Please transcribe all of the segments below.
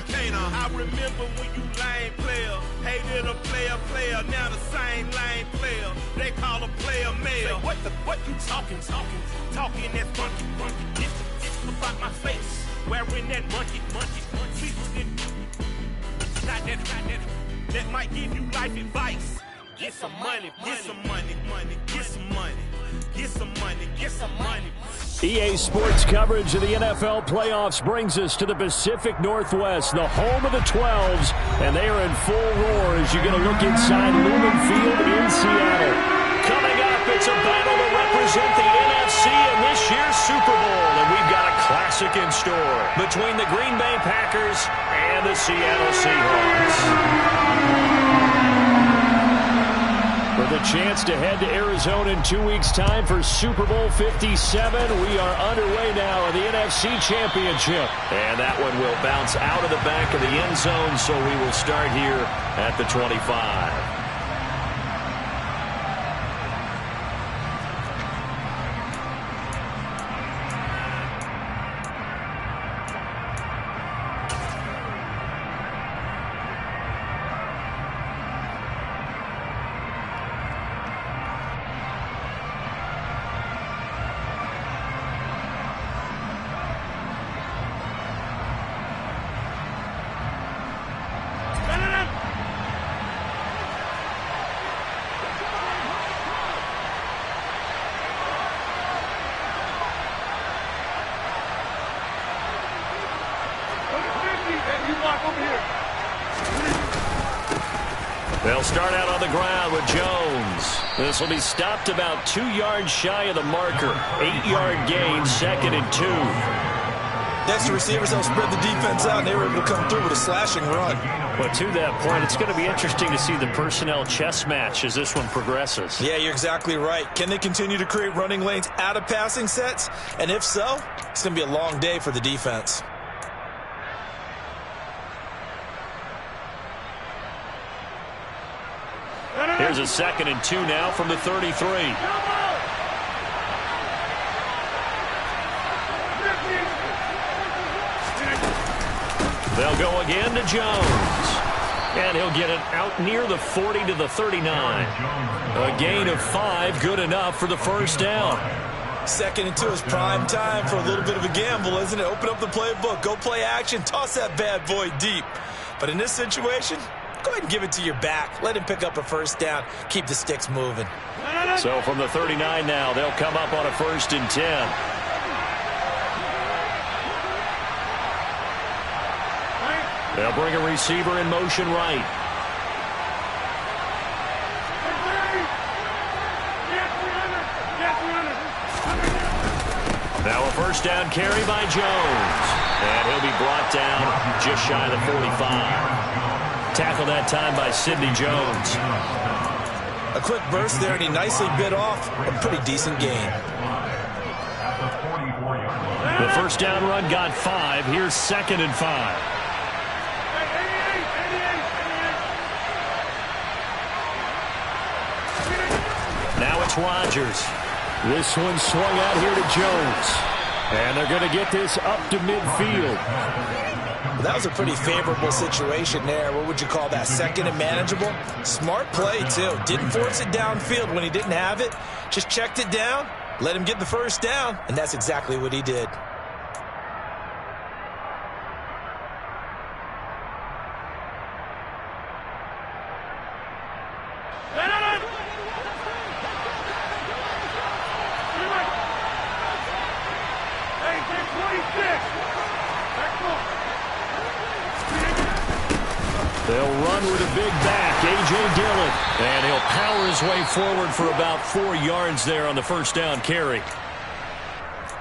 can't I remember when you lame player, hated a player, now the same lame player. They call a player mayor. What you talking that funky, get about my face, wearing that monkey. Not that might give you life advice. Get some money, get some money, get some money, get some money, get some money. EA Sports coverage of the NFL playoffs brings us to the Pacific Northwest, the home of the 12s, and they are in full roar as you get a look inside Lumen Field in Seattle. Coming up, it's a battle to represent the NFC in this year's Super Bowl, and we've got a classic in store between the Green Bay Packers and the Seattle Seahawks. With a chance to head to Arizona in 2 weeks' time for Super Bowl 57, we are underway now in the NFC Championship. And that one will bounce out of the back of the end zone, so we will start here at the 25. They'll start out on the ground with Jones. This will be stopped about 2 yards shy of the marker. 8-yard gain, 2nd and 2. Next, the receivers help spread the defense out, and they were able to come through with a slashing run. But to that point, it's going to be interesting to see the personnel chess match as this one progresses. Yeah, you're exactly right. Can they continue to create running lanes out of passing sets? And if so, it's going to be a long day for the defense. Here's a 2nd and 2 now from the 33. They'll go again to Jones. And he'll get it out near the 40 to the 39. A gain of 5, good enough for the first down. 2nd and 2 is prime time for a little bit of a gamble, isn't it? Open up the playbook, go play action, toss that bad boy deep. But in this situation, go ahead and give it to your back. Let him pick up a first down. Keep the sticks moving. So from the 39 now, they'll come up on a 1st and 10. They'll bring a receiver in motion right. Now a first down carry by Jones. And he'll be brought down just shy of the 45. Tackle that time by Sidney Jones. A quick burst there, and he nicely bit off a pretty decent gain. The first down run got 5. Here's 2nd and 5. Now it's Rodgers. This one swung out here to Jones. And they're going to get this up to midfield. That was a pretty favorable situation there. What would you call that? 2nd and manageable? Smart play, too. Didn't force it downfield when he didn't have it. Just checked it down, let him get the first down, and that's exactly what he did. They'll run with a big back, A.J. Dillon. And he'll power his way forward for about 4 yards there on the first down carry.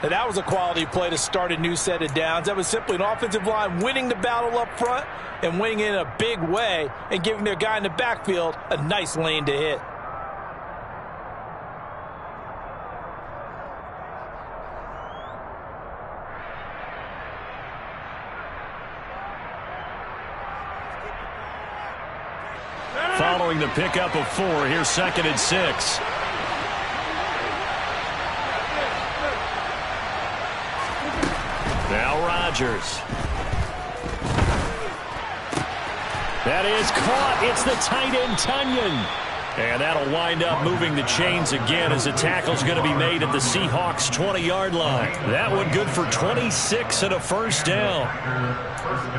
Now, that was a quality play to start a new set of downs. That was simply an offensive line winning the battle up front and winning in a big way and giving their guy in the backfield a nice lane to hit. Following the pickup of 4, here's 2nd and 6. Now Rodgers. That is caught. It's the tight end, Tunyon. And that'll wind up moving the chains again as the tackle's going to be made at the Seahawks' 20-yard line. That one good for 26 and a first down.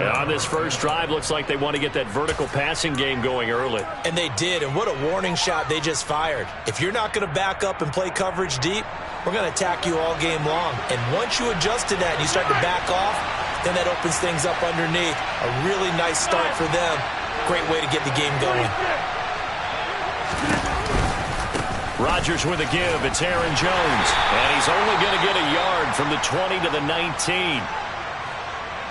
And on this first drive, looks like they want to get that vertical passing game going early. And they did, and what a warning shot they just fired. If you're not going to back up and play coverage deep, we're going to attack you all game long. And once you adjust to that and you start to back off, then that opens things up underneath. A really nice start for them. Great way to get the game going. Rodgers with a give. It's Aaron Jones. And he's only going to get a yard from the 20 to the 19.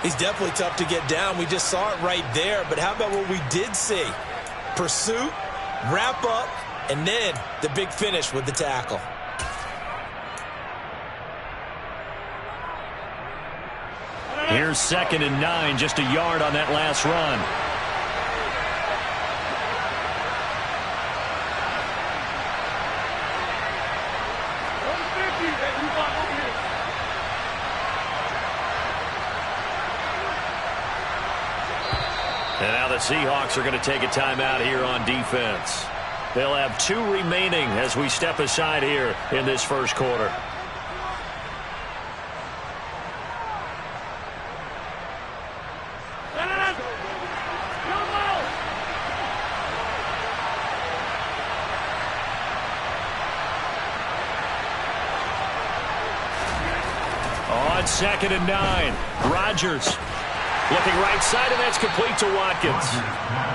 He's definitely tough to get down. We just saw it right there. But how about what we did see? Pursuit, wrap up, and then the big finish with the tackle. Here's 2nd and 9, just a yard on that last run. And now the Seahawks are going to take a timeout here on defense. They'll have 2 remaining as we step aside here in this first quarter. On 2nd and 9, Rodgers looking right side, and that's complete to Watkins.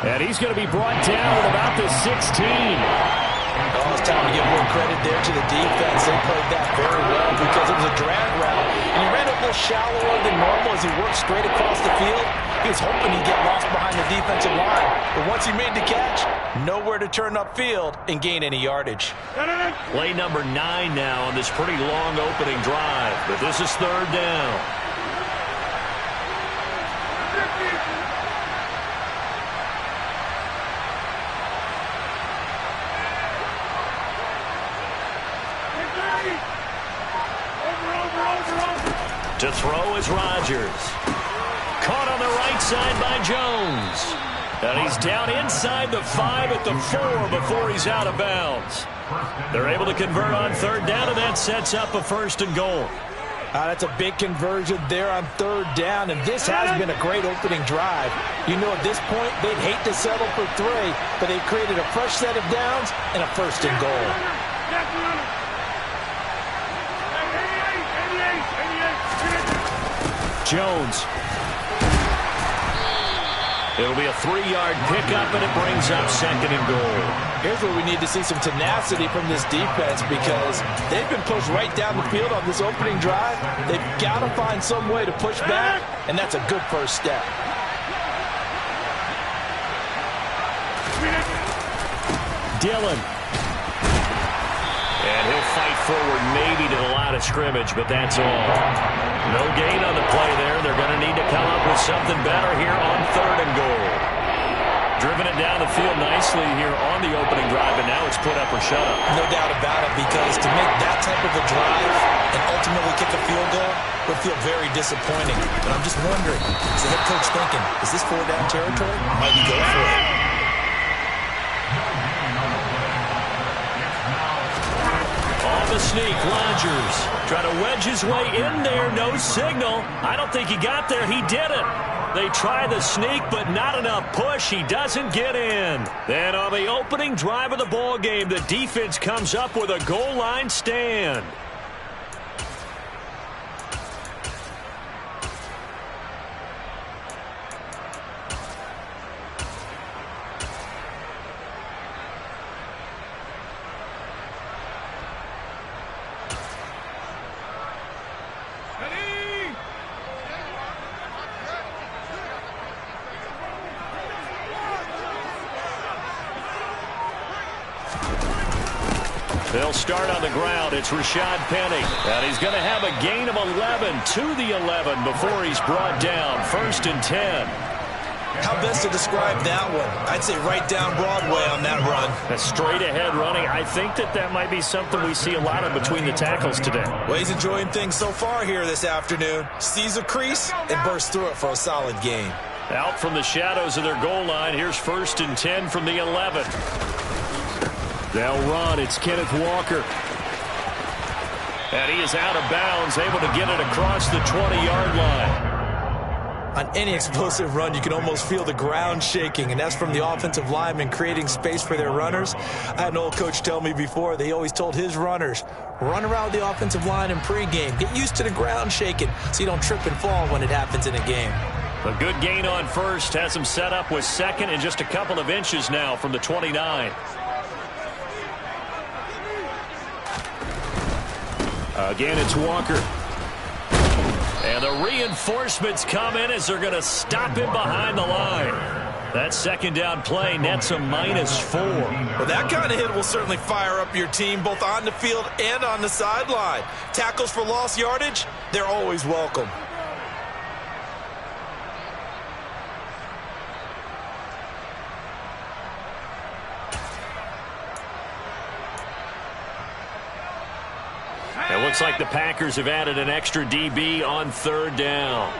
And he's going to be brought down at about the 16. Oh, it's time to give more credit there to the defense. They played that very well because it was a drag route. And he ran a little shallower than normal as he worked straight across the field. He was hoping he'd get lost behind the defensive line. But once he made the catch, nowhere to turn upfield and gain any yardage. Play number 9 now on this pretty long opening drive. But this is 3rd down. To throw is Rodgers. Caught on the right side by Jones. And he's down inside the 5 at the 4 before he's out of bounds. They're able to convert on 3rd down, and that sets up a 1st and goal. That's a big conversion there on 3rd down, and this has been a great opening drive. You know, at this point, they'd hate to settle for 3, but they've created a fresh set of downs and a 1st and goal. Jones. It'll be a 3-yard pickup, and it brings up 2nd and goal. Here's where we need to see some tenacity from this defense because they've been pushed right down the field on this opening drive. They've got to find some way to push back, and that's a good first step. Dillon. And he'll fight forward maybe to the line of scrimmage, but that's all. No gain on the play there. They're going to need to come up with something better here on 3rd and goal. Driven it down the field nicely here on the opening drive, and now it's put up or shut up. No doubt about it, because to make that type of a drive and ultimately kick a field goal would feel very disappointing. But I'm just wondering, is the head coach thinking, is this 4-down territory? Might he go for it? The sneak, Rodgers trying to wedge his way in there, no signal. I don't think he got there. He didn't. They try the sneak, but not enough push. He doesn't get in. Then on the opening drive of the ball game, the defense comes up with a goal line stand. They'll start on the ground. It's Rashad Penny. And he's going to have a gain of 11 to the 11 before he's brought down. 1st and 10. How best to describe that one? I'd say right down Broadway on that run. A straight ahead running. I think that might be something we see a lot of between the tackles today. Well, he's enjoying things so far here this afternoon. Sees a crease and bursts through it for a solid gain. Out from the shadows of their goal line. Here's 1st and 10 from the 11. They'll run. It's Kenneth Walker. And he is out of bounds, able to get it across the 20-yard line. On any explosive run, you can almost feel the ground shaking, and that's from the offensive linemen creating space for their runners. I had an old coach tell me before, they always told his runners, run around the offensive line in pregame. Get used to the ground shaking so you don't trip and fall when it happens in a game. A good gain on first has him set up with 2nd and just a couple of inches now from the 29. Again, it's Walker. And the reinforcements come in as they're going to stop him behind the line. That 2nd down play nets a -4. Well, that kind of hit will certainly fire up your team both on the field and on the sideline. Tackles for lost yardage, they're always welcome. It looks like the Packers have added an extra DB on 3rd down.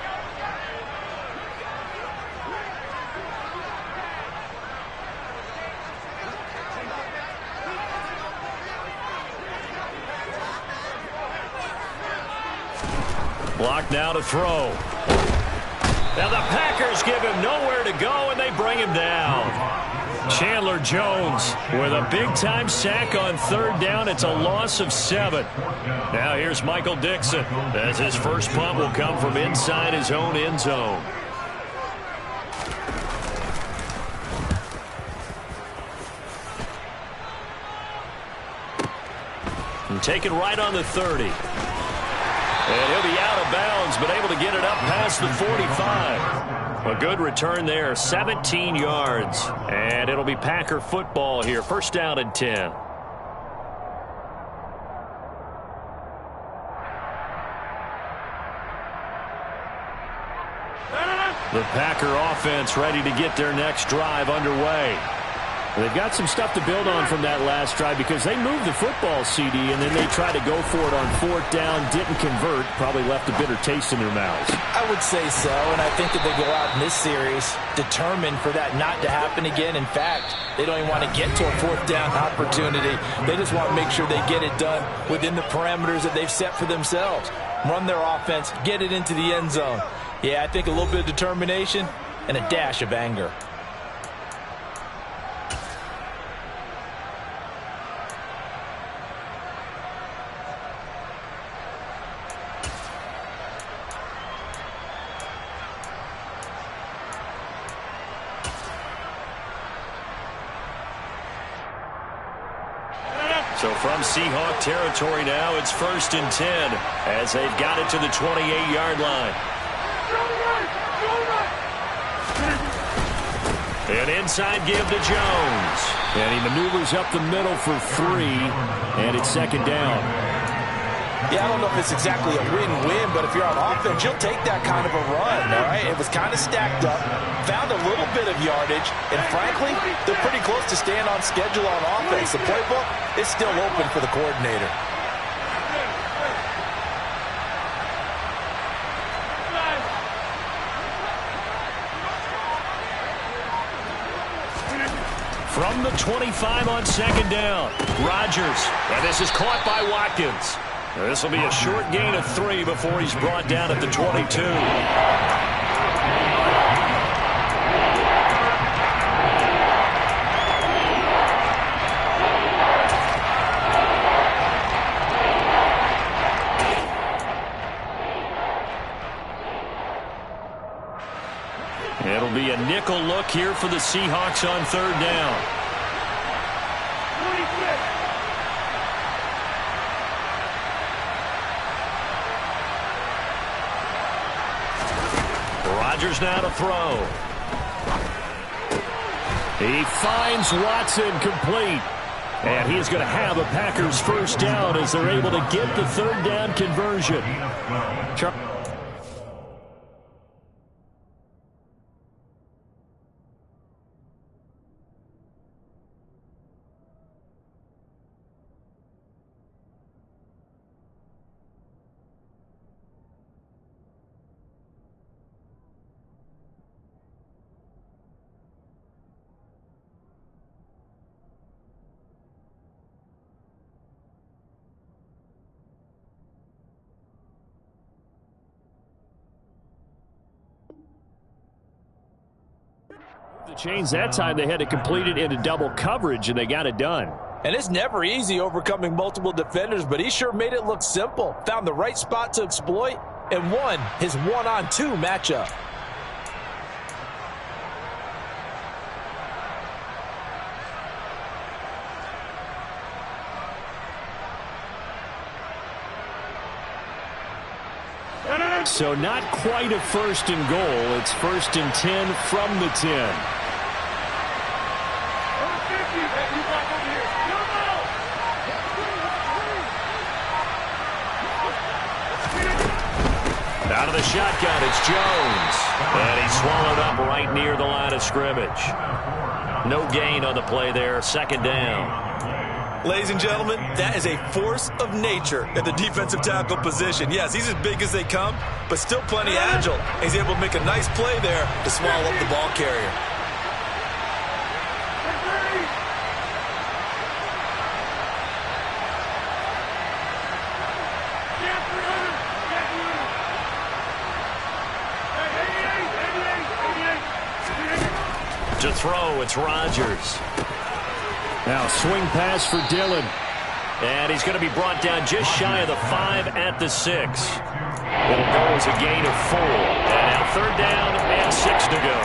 Blocked now to throw. Now the Packers give him nowhere to go, and they bring him down. Chandler Jones with a big-time sack on 3rd down. It's a loss of 7. Now here's Michael Dixon as his first punt will come from inside his own end zone. And taken right on the 30. And he'll be out of bounds, but able to get it up past the 45. A good return there, 17 yards. And it'll be Packer football here, 1st down and 10. The Packer offense ready to get their next drive underway. They've got some stuff to build on from that last drive because they moved the football, CD, and then they tried to go for it on 4th down, didn't convert, probably left a bitter taste in their mouths. I would say so, and I think that they go out in this series determined for that not to happen again. In fact, they don't even want to get to a 4th down opportunity. They just want to make sure they get it done within the parameters that they've set for themselves. Run their offense, get it into the end zone. Yeah, I think a little bit of determination and a dash of anger. So from Seahawk territory now, it's 1st and 10 as they've got it to the 28-yard line. An inside give to Jones. And he maneuvers up the middle for 3, and it's 2nd down. Yeah, I don't know if it's exactly a win-win, but if you're on offense, you'll take that kind of a run, all right? It was kind of stacked up, found a little bit of yardage, and frankly, they're pretty close to staying on schedule on offense. The playbook is still open for the coordinator. From the 25 on 2nd down, Rodgers, and this is caught by Watkins. This will be a short gain of 3 before he's brought down at the 22. It'll be a nickel look here for the Seahawks on 3rd down. Rodgers now to throw. He finds Watson complete. And he's going to have a Packers 1st down as they're able to get the 3rd down conversion. Change that time. They had to complete it into double coverage, and they got it done. And it's never easy overcoming multiple defenders, but he sure made it look simple. Found the right spot to exploit and won his one-on-two matchup. So not quite a first and goal. It's 1st and 10 from the 10. Out of the shotgun, it's Jones. And he's swallowed up right near the line of scrimmage. No gain on the play there. 2nd down. Ladies and gentlemen, that is a force of nature at the defensive tackle position. Yes, he's as big as they come, but still plenty agile. He's able to make a nice play there to swallow up the ball carrier. To throw, it's Rodgers. Now swing pass for Dillon. And he's going to be brought down just shy of the 5 at the 6. It'll go as a gain of 4. And now 3rd down and 6 to go.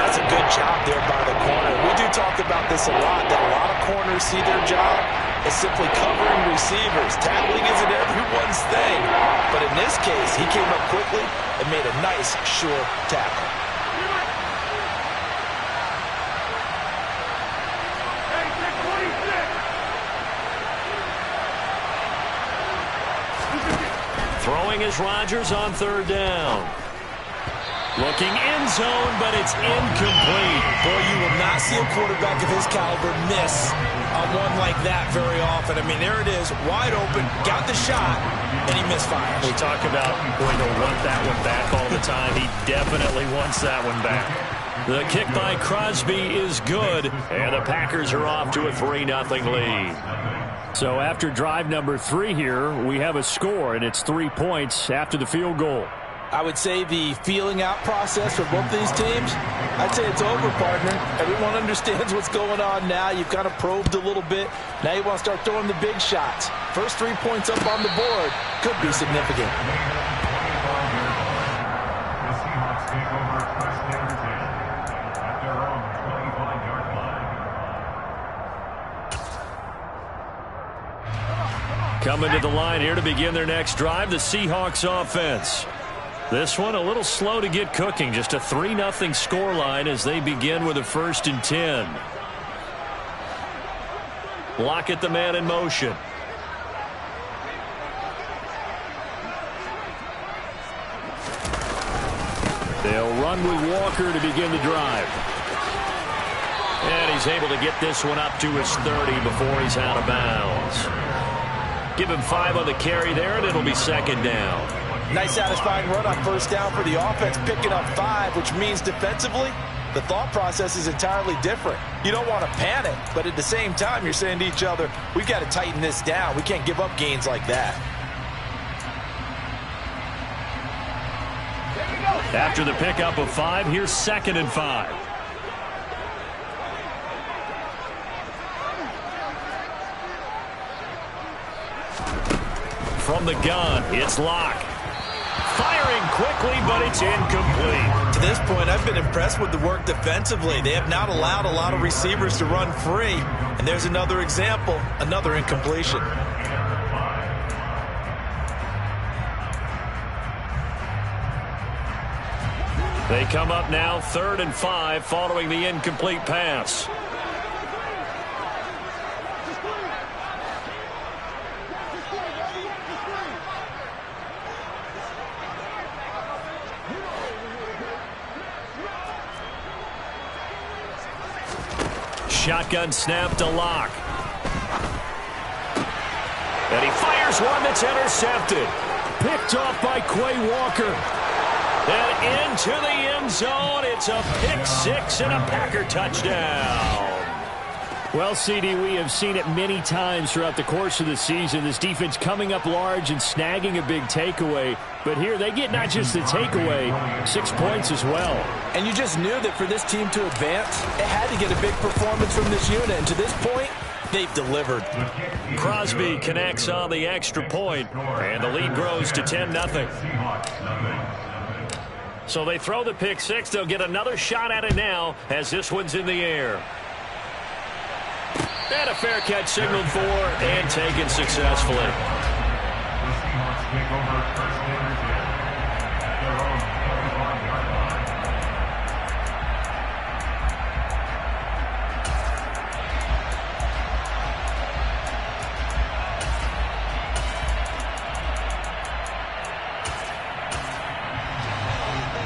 That's a good job there by the corner. We do talk about this a lot, that a lot of corners see their job as simply covering receivers. Tackling isn't everyone's thing. But in this case, he came up quickly and made a nice, sure tackle. Throwing is Rodgers on 3rd down. Looking end zone, but it's incomplete. Boy, you will not see a quarterback of his caliber miss on one like that very often. I mean, there it is, wide open, got the shot, and he misfires. We talk about going to want that one back all the time. He definitely wants that one back. The kick by Crosby is good, and the Packers are off to a 3-0 lead. So after drive number 3 here, we have a score, and it's 3 points after the field goal. I would say the feeling out process for both these teams, I'd say it's over, partner. Everyone understands what's going on now. You've kind of probed a little bit. Now you want to start throwing the big shots. First 3 points up on the board could be significant. Coming to the line here to begin their next drive, the Seahawks offense. This one a little slow to get cooking. Just a 3-0 scoreline as they begin with a 1st and 10. Lockett, the man in motion. They'll run with Walker to begin the drive. And he's able to get this one up to his 30 before he's out of bounds. Give him 5 on the carry there, and it'll be 2nd down. Nice satisfying run on 1st down for the offense, picking up 5, which means defensively, the thought process is entirely different. You don't want to panic, but at the same time, you're saying to each other, we've got to tighten this down. We can't give up gains like that. After the pickup of 5, here's 2nd and 5. From the gun, it's Locke. Firing quickly, but it's incomplete. To this point, I've been impressed with the work defensively. They have not allowed a lot of receivers to run free. And there's another example, another incompletion. They come up now 3rd and 5 following the incomplete pass. Shotgun snap to Locke. And he fires one that's intercepted. Picked off by Quay Walker. And into the end zone. It's a pick 6 and a Packer touchdown. Well, CD, we have seen it many times throughout the course of the season. This defense coming up large and snagging a big takeaway. But here they get not just the takeaway, 6 points as well. And you just knew that for this team to advance, it had to get a big performance from this unit. And to this point, they've delivered. Crosby connects on the extra point, and the lead grows to 10-0. So they throw the pick six. They'll get another shot at it now as this one's in the air. And a fair catch signaled for and taken successfully.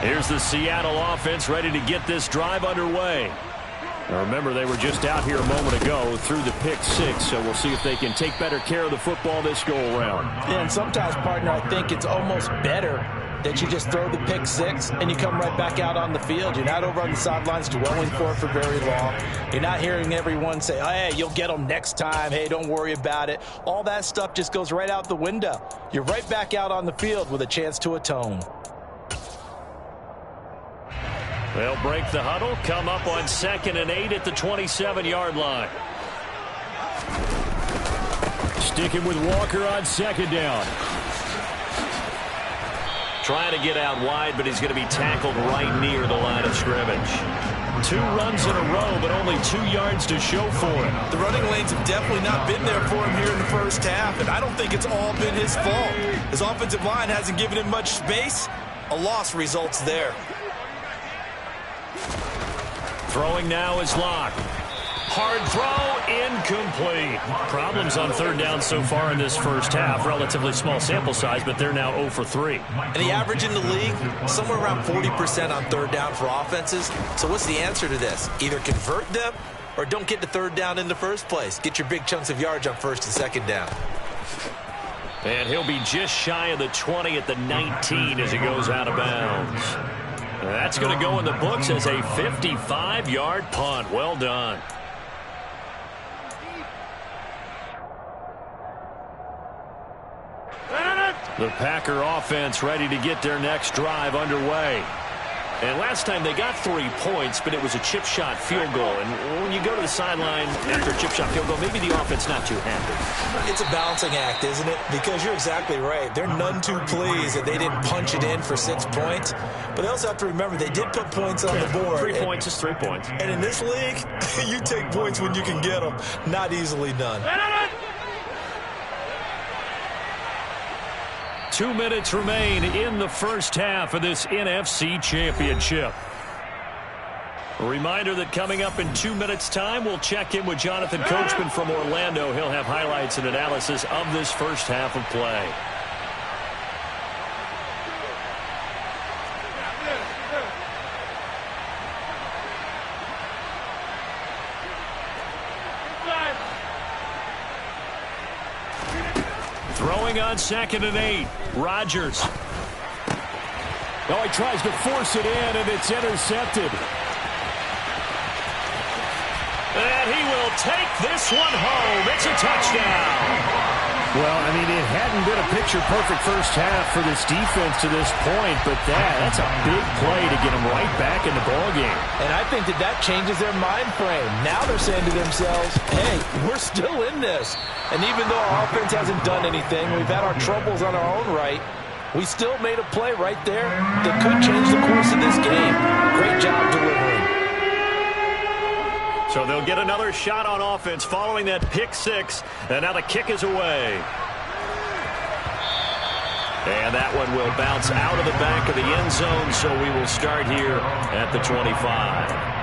Here's the Seattle offense ready to get this drive underway. Now remember, they were just out here a moment ago through the pick six, so we'll see if they can take better care of the football this go-around. Yeah, and sometimes, partner, I think it's almost better that you just throw the pick six and you come right back out on the field. You're not over on the sidelines dwelling for it for very long. You're not hearing everyone say, oh, hey, you'll get them next time. Hey, don't worry about it. All that stuff just goes right out the window. You're right back out on the field with a chance to atone. They'll break the huddle, come up on 2nd and 8 at the 27-yard line. Sticking with Walker on 2nd down. Trying to get out wide, but he's going to be tackled right near the line of scrimmage. 2 runs in a row, but only 2 yards to show for it. The running lanes have definitely not been there for him here in the first half, and I don't think it's all been his fault. His offensive line hasn't given him much space. A loss results there. Throwing now is Locke. Hard throw, incomplete. Problems on 3rd down so far in this first half. Relatively small sample size, but they're now 0 for 3. And the average in the league, somewhere around 40% on 3rd down for offenses. So what's the answer to this? Either convert them or don't get to 3rd down in the first place. Get your big chunks of yards on 1st and 2nd down. And he'll be just shy of the 20 at the 19 as he goes out of bounds. That's going to go in the books as a 55-yard punt. Well done. The Packer offense ready to get their next drive underway. And last time they got 3 points, but it was a chip shot field goal. And when you go to the sideline after a chip shot field goal, maybe the offense not too happy. It's a balancing act, isn't it? Because you're exactly right. They're none too pleased that they didn't punch it in for 6 points. But they also have to remember they did put points on the board. 3 points is 3 points. And in this league, you take points when you can get them. Not easily done. 2 minutes remain in the first half of this NFC Championship. A reminder that coming up in 2 minutes' time, we'll check in with Jonathan Coachman from Orlando. He'll have highlights and analysis of this first half of play. Throwing on 2nd and 8. Rodgers. Oh, he tries to force it in, and it's intercepted. And he will take this one home. It's a touchdown. Well, I mean, it hadn't been a picture-perfect first half for this defense to this point, but that's a big play to get them right back in the ballgame. And I think that changes their mind frame. Now they're saying to themselves, hey, we're still in this. And even though our offense hasn't done anything, we've had our troubles on our own right, we still made a play right there that could change the course of this game. Great job delivering. So they'll get another shot on offense following that pick six. And now the kick is away. And that one will bounce out of the back of the end zone. So we will start here at the 25.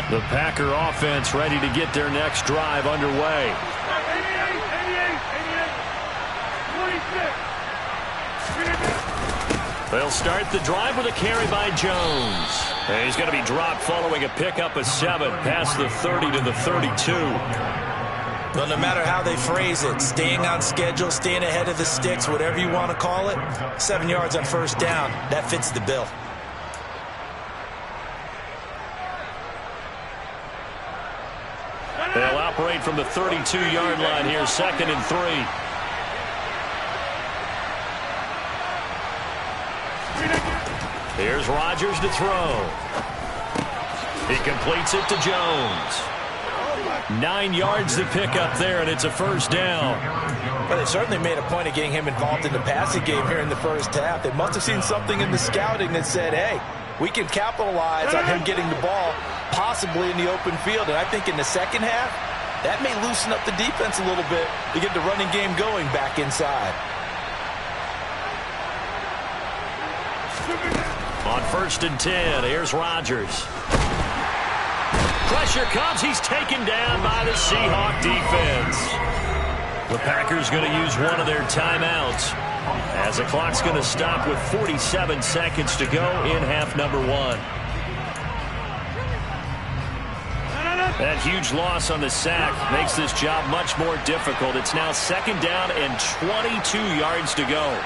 The Packer offense ready to get their next drive underway. They'll start the drive with a carry by Jones. And he's going to be dropped following a pickup of 7 past the 30 to the 32. Well, no matter how they phrase it, staying on schedule, staying ahead of the sticks, whatever you want to call it, 7 yards on first down, that fits the bill. They'll operate from the 32-yard line here, 2nd and 3. Here's Rodgers to throw. He completes it to Jones. 9 yards to pick up there, and it's a first down. Well, they certainly made a point of getting him involved in the passing game here in the first half. They must have seen something in the scouting that said, hey, we can capitalize on him getting the ball, possibly in the open field. And I think in the second half, that may loosen up the defense a little bit to get the running game going back inside. On 1st and 10, here's Rodgers. Pressure comes. He's taken down by the Seahawk defense. The Packers going to use one of their timeouts as the clock's going to stop with 47 seconds to go in half number 1. That huge loss on the sack makes this job much more difficult. It's now 2nd down and 22 yards to go.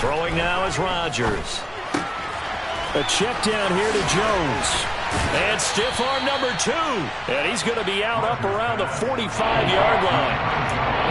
Throwing now is Rodgers. A check down here to Jones. And stiff arm number 2. And he's going to be out up around the 45-yard line.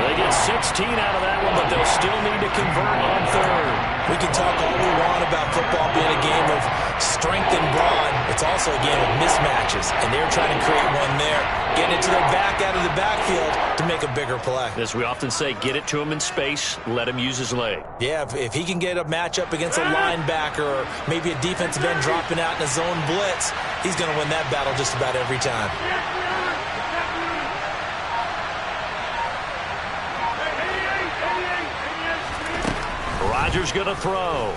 They get 16 out of that one, but they'll still need to convert on 3rd. We can talk all we want about football being a game of strength and brawn. It's also a game of mismatches, and they're trying to create one there, getting it to their back out of the backfield to make a bigger play. As we often say, get it to him in space, let him use his leg. Yeah, if he can get a matchup against a linebacker or maybe a defensive end dropping out in a zone blitz, he's going to win that battle just about every time. Rodgers going to throw.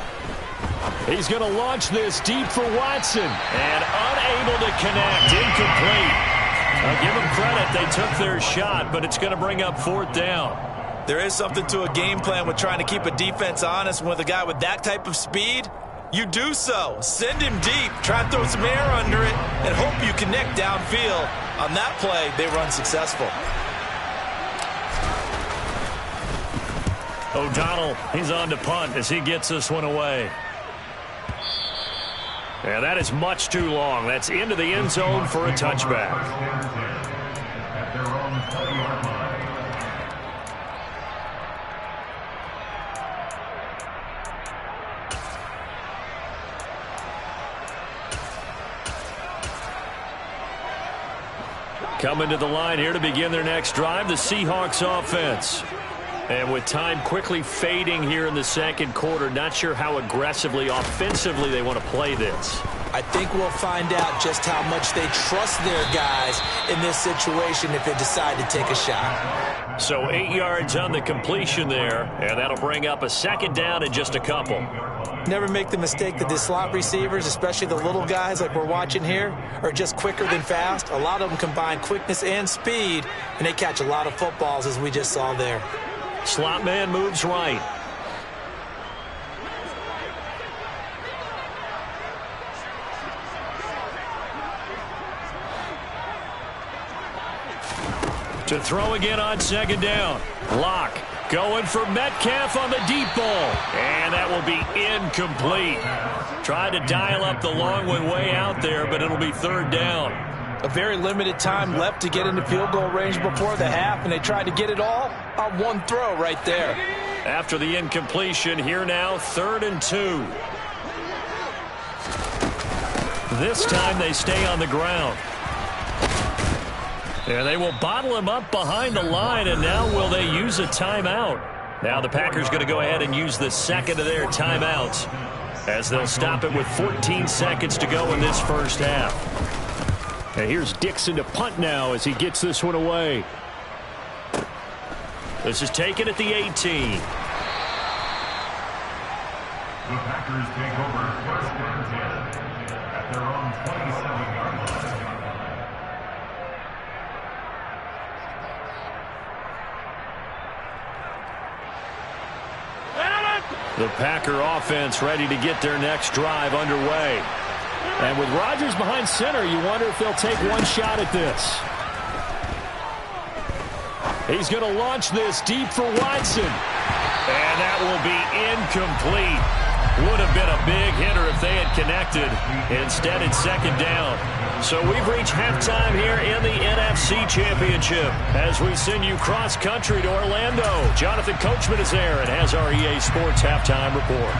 He's going to launch this deep for Watson. And unable to connect. Incomplete. I'll give them credit. They took their shot, but it's going to bring up 4th down. There is something to a game plan with trying to keep a defense honest. With a guy with that type of speed, you do so. Send him deep. Try and throw some air under it and hope you connect downfield. On that play, they run successful. O'Donnell, he's on to punt as he gets this one away. And that is much too long. That's into the end zone for a touchback. Coming to the line here to begin their next drive, the Seahawks offense. And with time quickly fading here in the 2nd quarter, not sure how aggressively, offensively they want to play this. I think we'll find out just how much they trust their guys in this situation if they decide to take a shot. So 8 yards on the completion there, and that'll bring up a 2nd down in just a couple. Never make the mistake that the slot receivers, especially the little guys like we're watching here, are just quicker than fast. A lot of them combine quickness and speed, and they catch a lot of footballs as we just saw there. Slot man moves right. To throw again on 2nd down. Lock going for Metcalf on the deep ball. And that will be incomplete. Tried to dial up the long one way out there, but it'll be 3rd down. A very limited time left to get into field goal range before the half, and they tried to get it all on one throw right there. After the incompletion, here now, 3rd and 2. This time they stay on the ground. And they will bottle him up behind the line, and now will they use a timeout? Now the Packers going to go ahead and use the 2nd of their timeouts as they'll stop it with 14 seconds to go in this first half. And here's Dixon to punt now as he gets this one away. This is taken at the 18. The Packers take over 1st and 10 at their own 27-yard line. The Packer offense ready to get their next drive underway. And with Rodgers behind center, you wonder if they'll take one shot at this. He's going to launch this deep for Watson. And that will be incomplete. Would have been a big hitter if they had connected. Instead, it's second down. So we've reached halftime here in the NFC Championship as we send you cross-country to Orlando. Jonathan Coachman is there and has our EA Sports halftime report.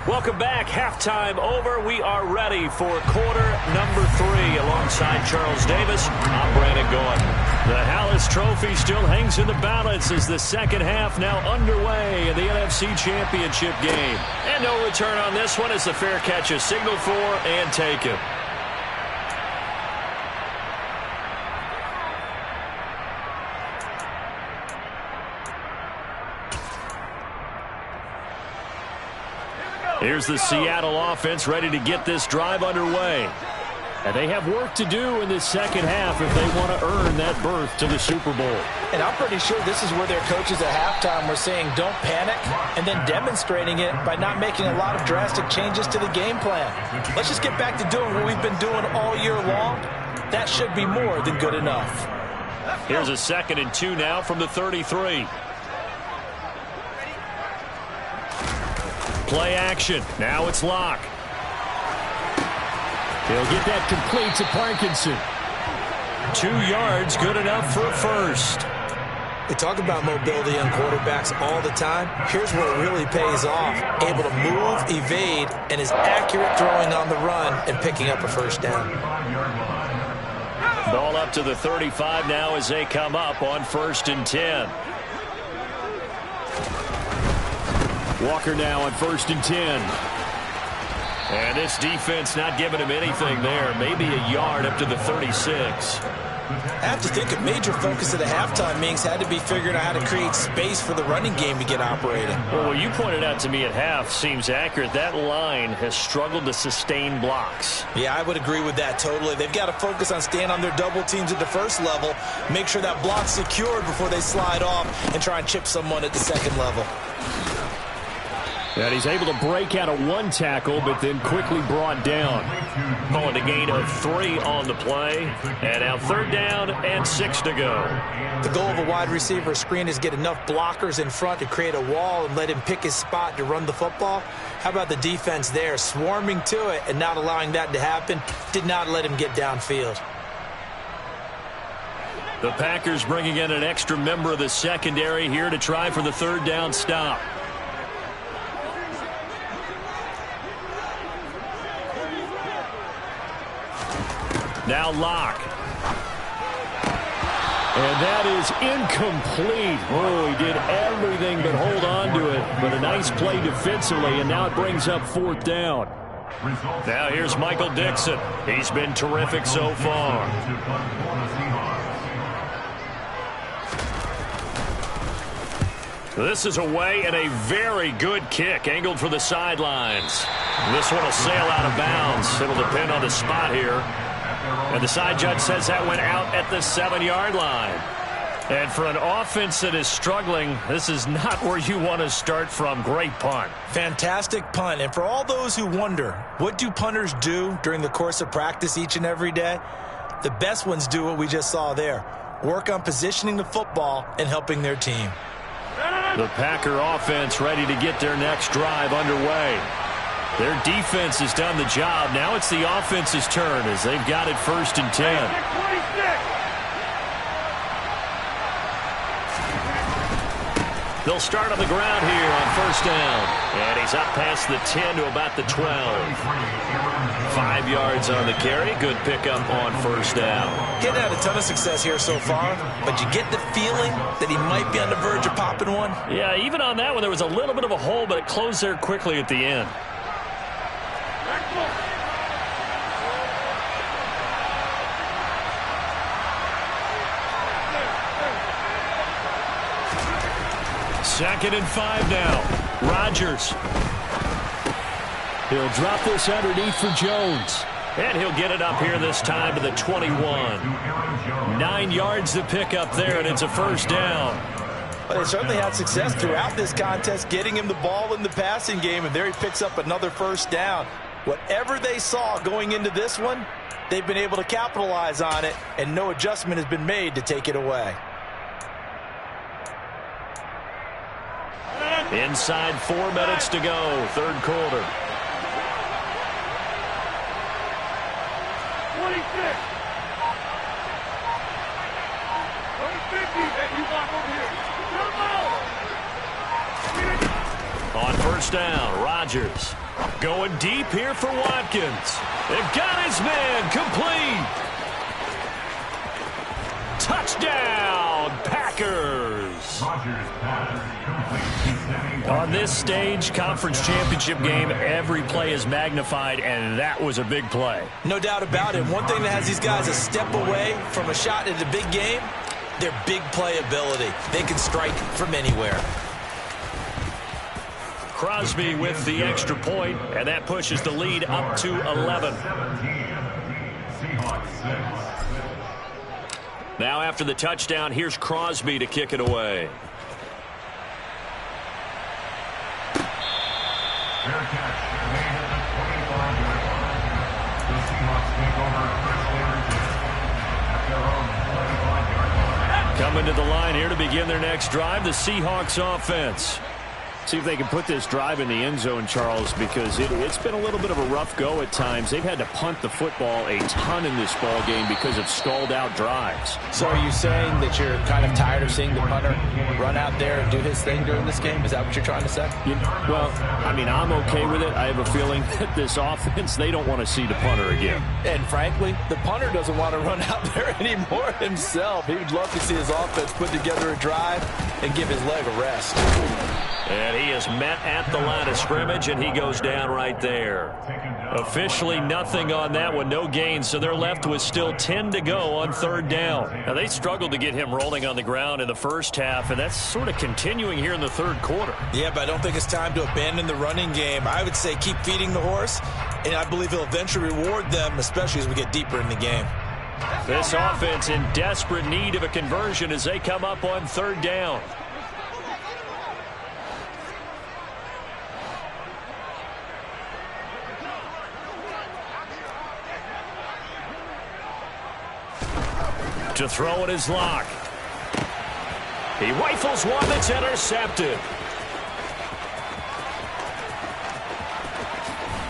Welcome back. Halftime over. We are ready for quarter number 3. Alongside Charles Davis, I'm Brandon Gordon. The Hallis Trophy still hangs in the balance as the second half now underway in the NFC Championship game. And no return on this one as the fair catch is signaled for and taken. Here's the Seattle offense ready to get this drive underway. And they have work to do in this second half if they want to earn that berth to the Super Bowl. And I'm pretty sure this is where their coaches at halftime were saying don't panic, and then demonstrating it by not making a lot of drastic changes to the game plan. Let's just get back to doing what we've been doing all year long. That should be more than good enough. Here's a 2nd and 2 now from the 33. Play action. Now it's Locke. He'll get that complete to Parkinson. 2 yards, good enough for a first. They talk about mobility on quarterbacks all the time. Here's where it really pays off. Able to move, evade, and is accurate throwing on the run and picking up a first down. Ball up to the 35 now as they come up on 1st and 10. Walker now on 1st and 10. And this defense not giving him anything there. Maybe a yard up to the 36. I have to think a major focus of the halftime meetings had to be figuring out how to create space for the running game to get operating. Well, what you pointed out to me at half seems accurate. That line has struggled to sustain blocks. Yeah, I would agree with that totally. They've got to focus on staying on their double teams at the first level, make sure that block's secured before they slide off and try and chip someone at the second level. And he's able to break out of 1 tackle, but then quickly brought down. Calling a gain of 3 on the play. And now 3rd down and 6 to go. The goal of a wide receiver screen is get enough blockers in front to create a wall and let him pick his spot to run the football. How about the defense there, swarming to it and not allowing that to happen? Did not let him get downfield. The Packers bringing in an extra member of the secondary here to try for the 3rd down stop. Now Locke. And that is incomplete. Oh, he did everything but hold on to it. But a nice play defensively, and now it brings up 4th down. Now here's Michael Dixon. He's been terrific so far. This is away and a very good kick angled for the sidelines. This one will sail out of bounds. It'll depend on the spot here. And the side judge says that went out at the 7-yard line. And for an offense that is struggling, this is not where you want to start from. Great punt. Fantastic punt. And for all those who wonder, what do punters do during the course of practice each and every day? The best ones do what we just saw there. Work on positioning the football and helping their team. The Packer offense ready to get their next drive underway. Their defense has done the job. Now it's the offense's turn as they've got it 1st and 10. They'll start on the ground here on 1st down. And he's up past the 10 to about the 12. 5 yards on the carry. Good pickup on 1st down. He hadn't had a ton of success here so far, but you get the feeling that he might be on the verge of popping one. Yeah, even on that one, there was a little bit of a hole, but it closed there quickly at the end. Second and 5 now. Rodgers. He'll drop this underneath for Jones. And he'll get it up here this time to the 21. 9 yards to pick up there, and it's a first down. Well, they certainly had success throughout this contest, getting him the ball in the passing game, and there he picks up another first down. Whatever they saw going into this one, they've been able to capitalize on it, and no adjustment has been made to take it away. Inside 4 minutes to go, third quarter. 26. On first down, Rodgers going deep here for Watkins. They've got his man complete. Touchdown, Packers. On this stage, conference championship game, every play is magnified, and that was a big play. No doubt about it. One thing that has these guys a step away from a shot at the big game, their big play ability. They can strike from anywhere. Crosby with the extra point, and that pushes the lead up to 11. Now after the touchdown, here's Crosby to kick it away. Coming to the line here to begin their next drive, the Seahawks offense. See if they can put this drive in the end zone, Charles, because it's been a little bit of a rough go at times. They've had to punt the football a ton in this ball game because of stalled-out drives. So are you saying that you're kind of tired of seeing the punter run out there and do his thing during this game? Is that what you're trying to say? Well, I mean, I'm okay with it. I have a feeling that this offense, they don't want to see the punter again. And frankly, the punter doesn't want to run out there anymore himself. He would love to see his offense put together a drive and give his leg a rest. And he is met at the line of scrimmage, and he goes down right there. Officially nothing on that one, no gain, so they're left with still 10 to go on third down. Now, they struggled to get him rolling on the ground in the first half, and that's sort of continuing here in the third quarter. Yeah, but I don't think it's time to abandon the running game. I would say keep feeding the horse, and I believe he'll eventually reward them, especially as we get deeper in the game. This offense in desperate need of a conversion as they come up on third down. To throw it is Locke. He rifles one that's intercepted.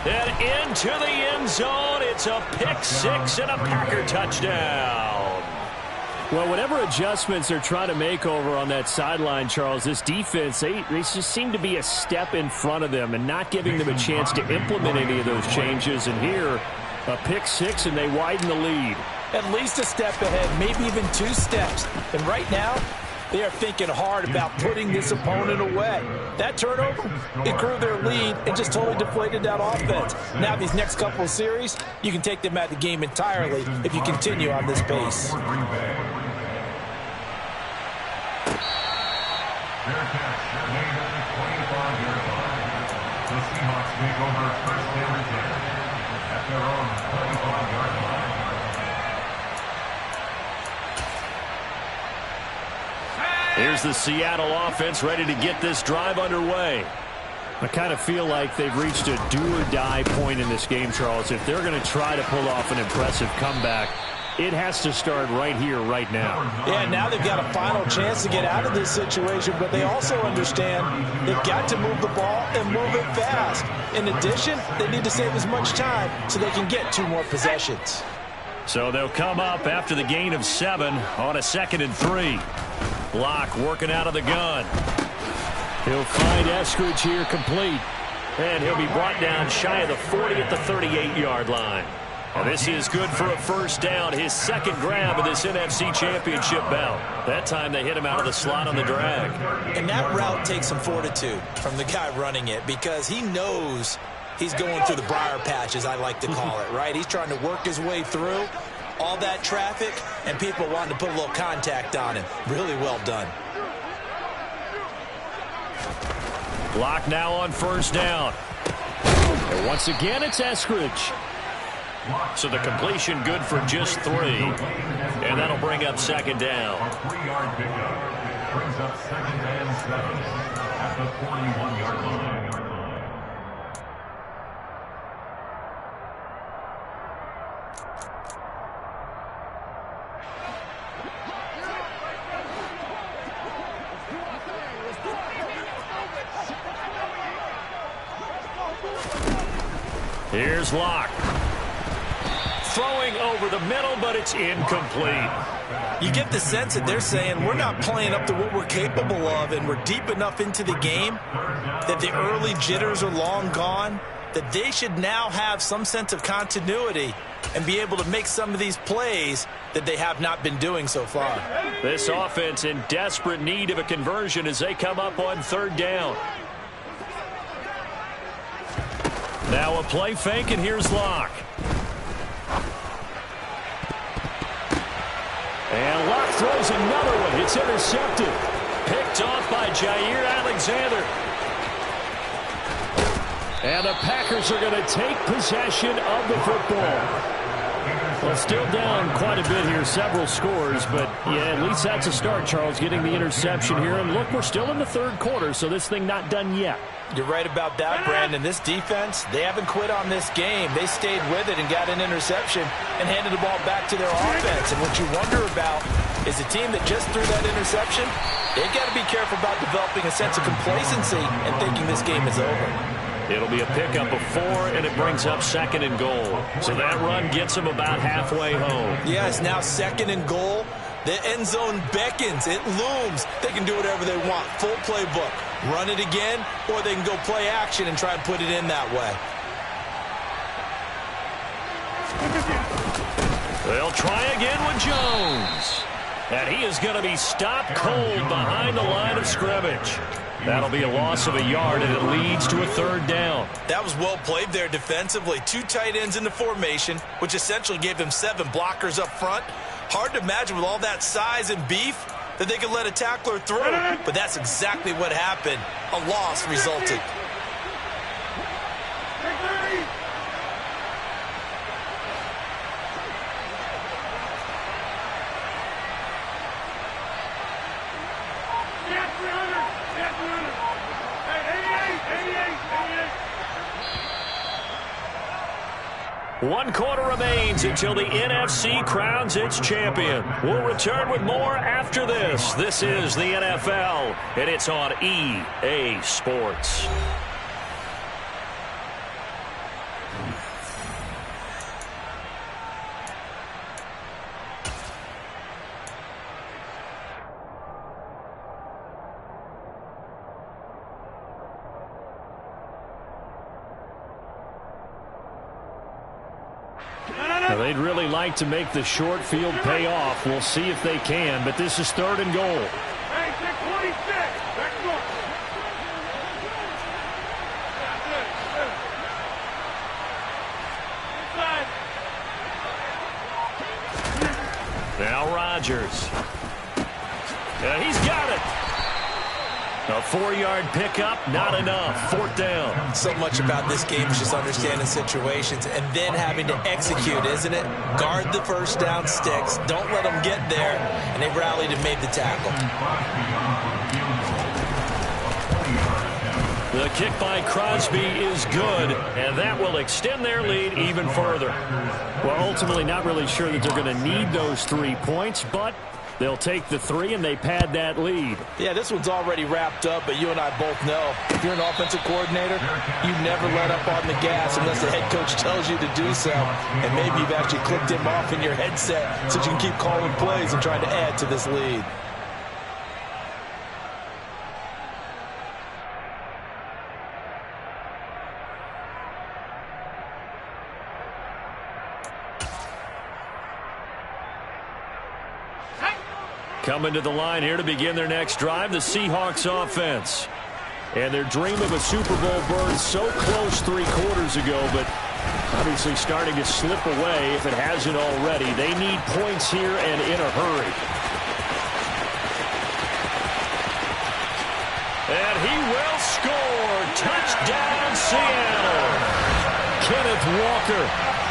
And into the end zone. It's a pick six and a Packer touchdown. Well, whatever adjustments they're trying to make over on that sideline, Charles, this defense, they just seem to be a step in front of them and not giving them a chance to implement any of those changes. And here, a pick six, and they widen the lead. At least a step ahead, maybe even 2 steps. And right now, they are thinking hard about putting this opponent away. That turnover, it grew their lead and just totally deflated that offense. Now these next couple of series, you can take them out of the game entirely if you continue on this pace. The Seahawks take over first down and 10 at their own 25-yard line. Here's the Seattle offense ready to get this drive underway. I kind of feel like they've reached a do-or-die point in this game, Charles. If they're going to try to pull off an impressive comeback, it has to start right here, right now. Yeah, now they've got a final chance to get out of this situation, but they also understand they've got to move the ball and move it fast. In addition, they need to save as much time so they can get 2 more possessions. So they'll come up after the gain of 7 on a 2nd and 3. Locke working out of the gun. He'll find Eskridge here complete. And he'll be brought down shy of the 40 at the 38-yard line. And this is good for a first down. His 2nd grab of this NFC Championship bout. That time they hit him out of the slot on the drag. And that route takes some fortitude from the guy running it because he knows he's going through the briar patch, as I like to call it, right? He's trying to work his way through all that traffic, and people wanting to put a little contact on him. Really well done. Locke now on first down. And once again, it's Eskridge. So the completion good for just 3. And that'll bring up second down. A 3-yard pickup brings up 2nd and 7 at the 41-yard line. Here's Locke. Throwing over the middle, but it's incomplete. You get the sense that they're saying we're not playing up to what we're capable of, and we're deep enough into the game that the early jitters are long gone, that they should now have some sense of continuity and be able to make some of these plays that they have not been doing so far. This offense in desperate need of a conversion as they come up on 3rd down. Now a play fake, and here's Locke. And Locke throws another one. It's intercepted. Picked off by Jair Alexander. And the Packers are going to take possession of the football. Well, still down quite a bit here, several scores, but yeah, at least that's a start, Charles, getting the interception here. And look, we're still in the 3rd quarter, so this thing not done yet. You're right about that, Brandon. This defense, they haven't quit on this game. They stayed with it and got an interception and handed the ball back to their offense. And what you wonder about is a team that just threw that interception, they've got to be careful about developing a sense of complacency and thinking this game is over. It'll be a pickup of 4, and it brings up 2nd and goal. So that run gets them about halfway home. Yeah, it's now 2nd and goal. The end zone beckons. It looms. They can do whatever they want. Full playbook. Run it again, or they can go play action and try and put it in that way. They'll try again with Jones. And he is going to be stopped cold behind the line of scrimmage. That'll be a loss of a yard, and it leads to a 3rd down. That was well played there defensively. 2 tight ends in the formation, which essentially gave them 7 blockers up front. Hard to imagine with all that size and beef that they could let a tackler through. But that's exactly what happened. A loss resulted. One quarter remains until the NFC crowns its champion. We'll return with more after this. This is the NFL, and it's on EA Sports. Now, they'd really like to make the short field pay off. We'll see if they can, but this is 3rd and goal. Now Rodgers. And he's got it. A 4-yard pickup, not enough. 4th down. So much about this game is just understanding situations and then having to execute, isn't it? Guard the first down sticks. Don't let them get there. And they rallied and made the tackle. The kick by Crosby is good, and that will extend their lead even further. Well, ultimately not really sure that they're going to need those 3 points, but they'll take the 3 and they pad that lead. Yeah, this one's already wrapped up, but you and I both know if you're an offensive coordinator, you never let up on the gas unless the head coach tells you to do so. And maybe you've actually clicked him off in your headset so you can keep calling plays and trying to add to this lead. Coming to the line here to begin their next drive, the Seahawks offense. And their dream of a Super Bowl berth so close 3 quarters ago, but obviously starting to slip away if it hasn't already. They need points here and in a hurry. And he will score. Touchdown, Seattle. Kenneth Walker.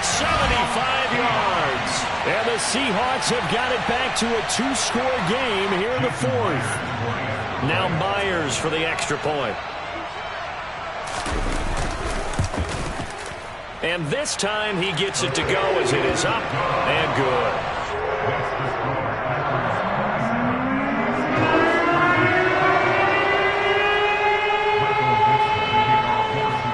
75 yards. And the Seahawks have got it back to a 2-score game here in the fourth. Now Myers for the extra point. And this time he gets it to go as it is up and good.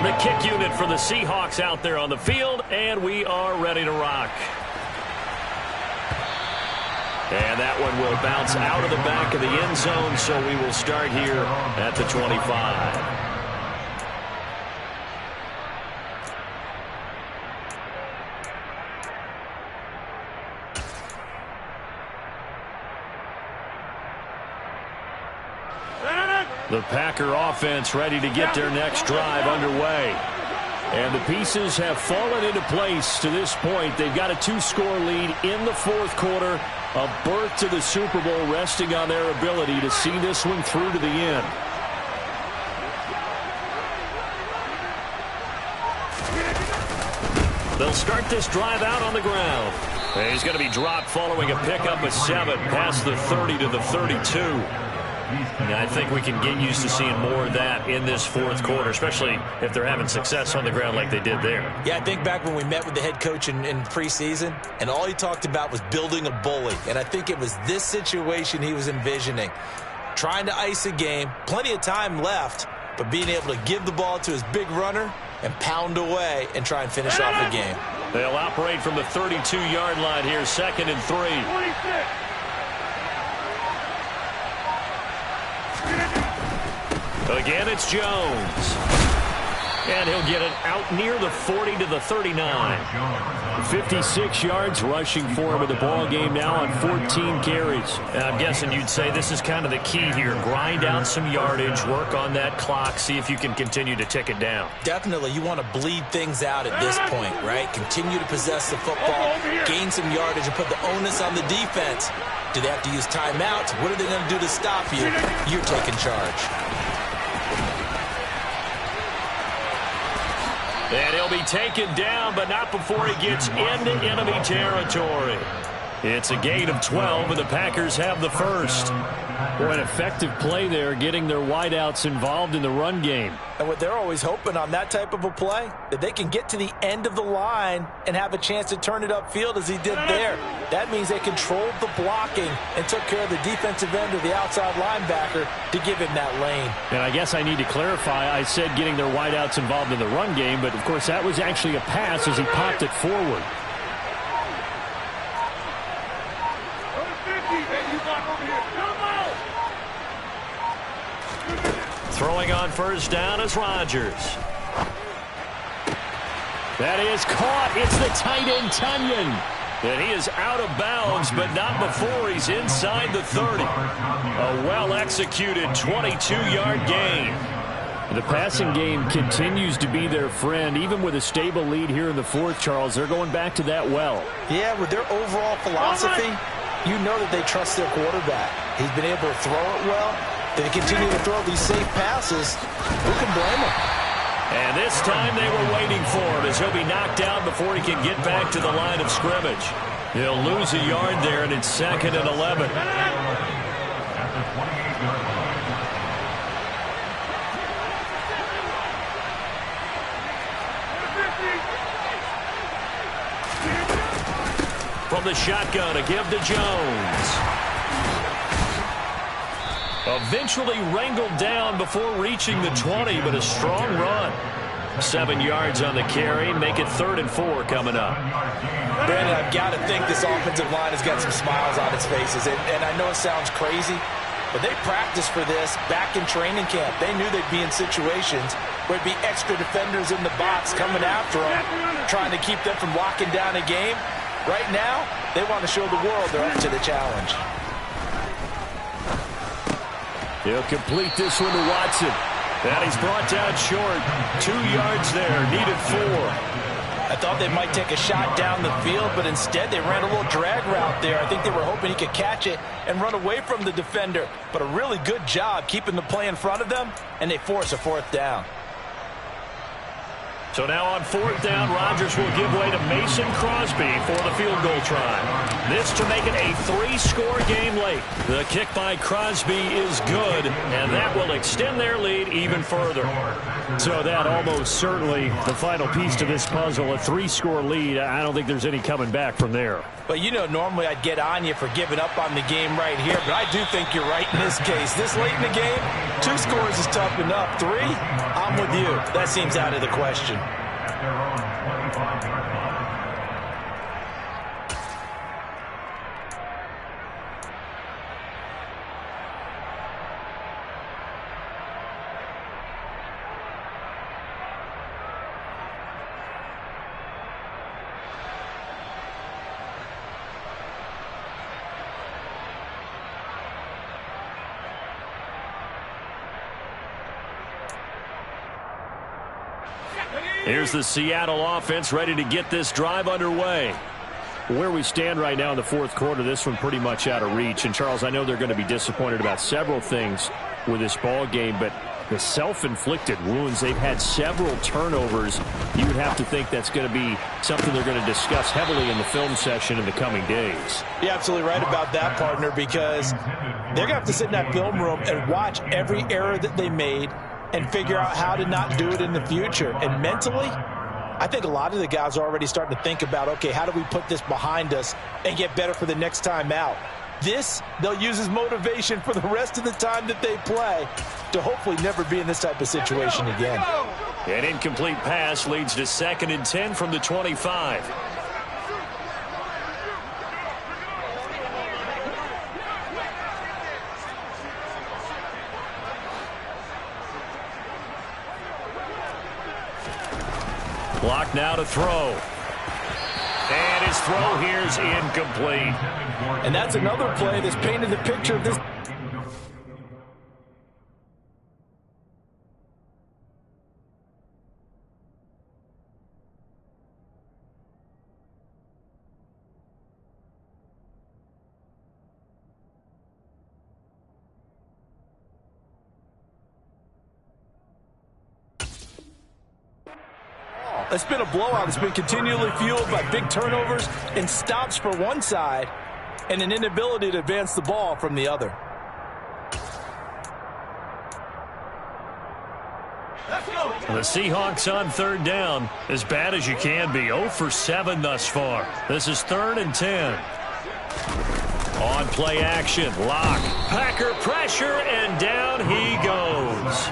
The kick unit for the Seahawks out there on the field, and we are ready to rock. And that one will bounce out of the back of the end zone, so we will start here at the 25. The Packer offense ready to get their next drive underway. And the pieces have fallen into place to this point. They've got a 2-score lead in the fourth quarter. A berth to the Super Bowl resting on their ability to see this one through to the end. They'll start this drive out on the ground. And he's going to be dropped following a pickup of 7 past the 30 to the 32. And I think we can get used to seeing more of that in this fourth quarter, especially if they're having success on the ground like they did there. Yeah, I think back when we met with the head coach in preseason, and all he talked about was building a bully. And I think it was this situation he was envisioning. Trying to ice a game, plenty of time left, but being able to give the ball to his big runner and pound away and try and finish off the game. They'll operate from the 32-yard line here, 2nd and 3. 26. Again, it's Jones. And he'll get it out near the 40 to the 39. 56 yards rushing for him in the ball game now on 14 carries. And I'm guessing you'd say this is kind of the key here. Grind out some yardage, work on that clock, see if you can continue to tick it down. Definitely, you want to bleed things out at this point, right? Continue to possess the football, gain some yardage, and put the onus on the defense. Do they have to use timeouts? What are they going to do to stop you? You're taking charge. And he'll be taken down, but not before he gets into enemy territory. It's a gain of 12, and the Packers have the first. Boy, an effective play there, getting their wideouts involved in the run game. And what they're always hoping on that type of a play, that they can get to the end of the line and have a chance to turn it upfield as he did there. That means they controlled the blocking and took care of the defensive end or the outside linebacker to give him that lane. And I guess I need to clarify, I said getting their wideouts involved in the run game, but of course that was actually a pass as he popped it forward. Throwing on first down is Rodgers. That is caught. It's the tight end, Tunyon. And he is out of bounds, but not before he's inside the 30. A well-executed 22-yard gain. The passing game continues to be their friend. Even with a stable lead here in the fourth, Charles, they're going back to that well. Yeah, with their overall philosophy, you know that they trust their quarterback. He's been able to throw it well. They continue to throw these safe passes. Who can blame him? And this time they were waiting for him as he'll be knocked down before he can get back to the line of scrimmage. He'll lose a yard there, and it's 2nd and 11. From the shotgun, a give to Jones. Eventually wrangled down before reaching the 20, but a strong run. 7 yards on the carry, make it 3rd and 4 coming up. Brandon, I've got to think this offensive line has got some smiles on its faces. And I know it sounds crazy, but they practiced for this back in training camp. They knew they'd be in situations where it'd be extra defenders in the box coming after them, trying to keep them from locking down a game. Right now, they want to show the world they're up to the challenge. He'll complete this one to Watson. And he's brought down short. 2 yards there, needed 4. I thought they might take a shot down the field, but instead they ran a little drag route there. I think they were hoping he could catch it and run away from the defender. But a really good job keeping the play in front of them, and they force a 4th down. So now on 4th down, Rodgers will give way to Mason Crosby for the field goal try. This to make it a 3-score game late. The kick by Crosby is good, and that will extend their lead even further. So that almost certainly the final piece to this puzzle, a 3-score lead. I don't think there's any coming back from there. But you know, normally I'd get on you for giving up on the game right here, but I do think you're right in this case. This late in the game, 2 scores is tough enough. 3, I'm with you. That seems out of the question. At their own 25-yard line. Here's the Seattle offense ready to get this drive underway. Where we stand right now in the 4th quarter, this one pretty much out of reach. And, Charles, I know they're going to be disappointed about several things with this ball game, but the self-inflicted wounds, they've had several turnovers. You would have to think that's going to be something they're going to discuss heavily in the film session in the coming days. You're absolutely right about that, partner, because they're going to have to sit in that film room and watch every error that they made and figure out how to not do it in the future. And mentally, I think a lot of the guys are already starting to think about, okay, how do we put this behind us and get better for the next time out? This, they'll use as motivation for the rest of the time that they play to hopefully never be in this type of situation again. An incomplete pass leads to 2nd and 10 from the 25. Block now to throw. And his throw here is incomplete. And that's another play that's painted the picture of this. It's been a blowout. It's been continually fueled by big turnovers and stops for one side and an inability to advance the ball from the other. The Seahawks on 3rd down, as bad as you can be. 0 for 7 thus far. This is 3rd and 10. On play action, lock, Packer pressure, and down he goes.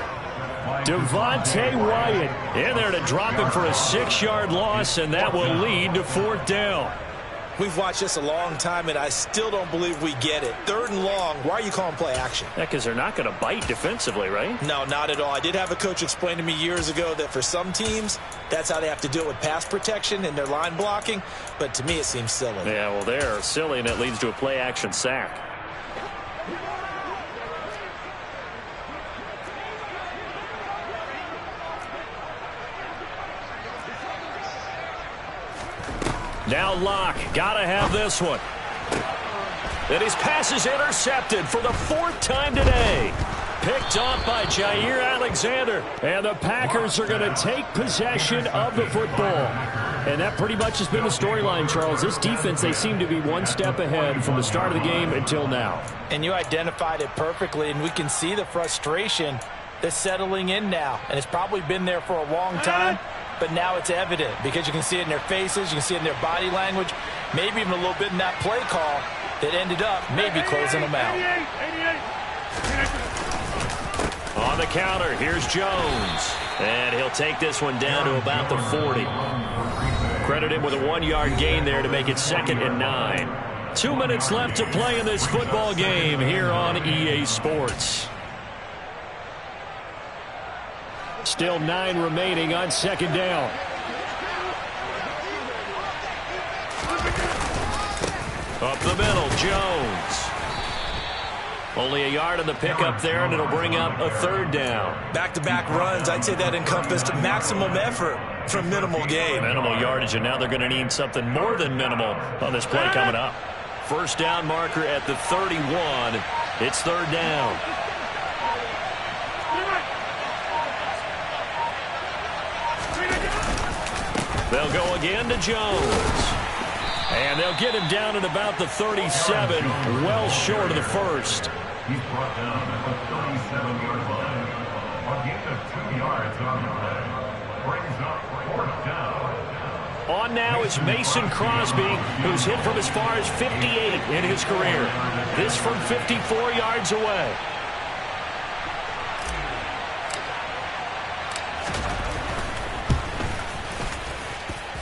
Devontae Wyatt in there to drop him for a 6-yard loss, and that will lead to 4th down. We've watched this a long time, and I still don't believe we get it. 3rd and long, why are you calling play action? Yeah, because they're not going to bite defensively, right? No, not at all. I did have a coach explain to me years ago that for some teams, that's how they have to do it with pass protection and their line blocking, but to me it seems silly. Yeah, well, they're silly, and it leads to a play action sack. Now Locke, gotta have this one. And his pass is intercepted for the 4th time today. Picked off by Jair Alexander. And the Packers are going to take possession of the football. And that pretty much has been the storyline, Charles. This defense, they seem to be one step ahead from the start of the game until now. And you identified it perfectly, and we can see the frustration that's settling in now. And it's probably been there for a long time. But now it's evident because you can see it in their faces, you can see it in their body language, maybe even a little bit in that play call that ended up maybe closing them out. On the counter, here's Jones. And he'll take this one down to about the 40. Credit him with a 1-yard gain there to make it 2nd and 9. 2 minutes left to play in this football game here on EA Sports. Still 9 remaining on 2nd down. Up the middle, Jones. Only a yard on the pickup there, and it'll bring up a 3rd down. Back-to-back runs, I'd say that encompassed maximum effort from minimal gain. Minimal yardage, and now they're going to need something more than minimal on this play coming up. 1st down marker at the 31. It's 3rd down. They'll go again to Jones. And they'll get him down at about the 37, well short of the first. He's brought down at the 37-yard line. A gain of 2 yards on the play. Brings up 4th down. On now is Mason Crosby, who's hit from as far as 58 in his career. This from 54 yards away.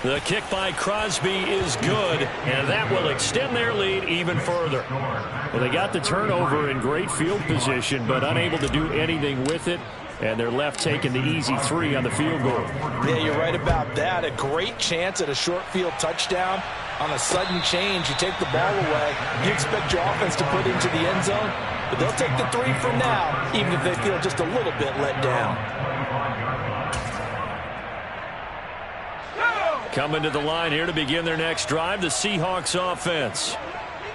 The kick by Crosby is good, and that will extend their lead even further. Well, they got the turnover in great field position, but unable to do anything with it, and they're left taking the easy 3 on the field goal. Yeah, you're right about that. A great chance at a short field touchdown. On a sudden change, you take the ball away. You expect your offense to put into the end zone, but they'll take the 3 for now, even if they feel just a little bit let down. Coming to the line here to begin their next drive, the Seahawks offense.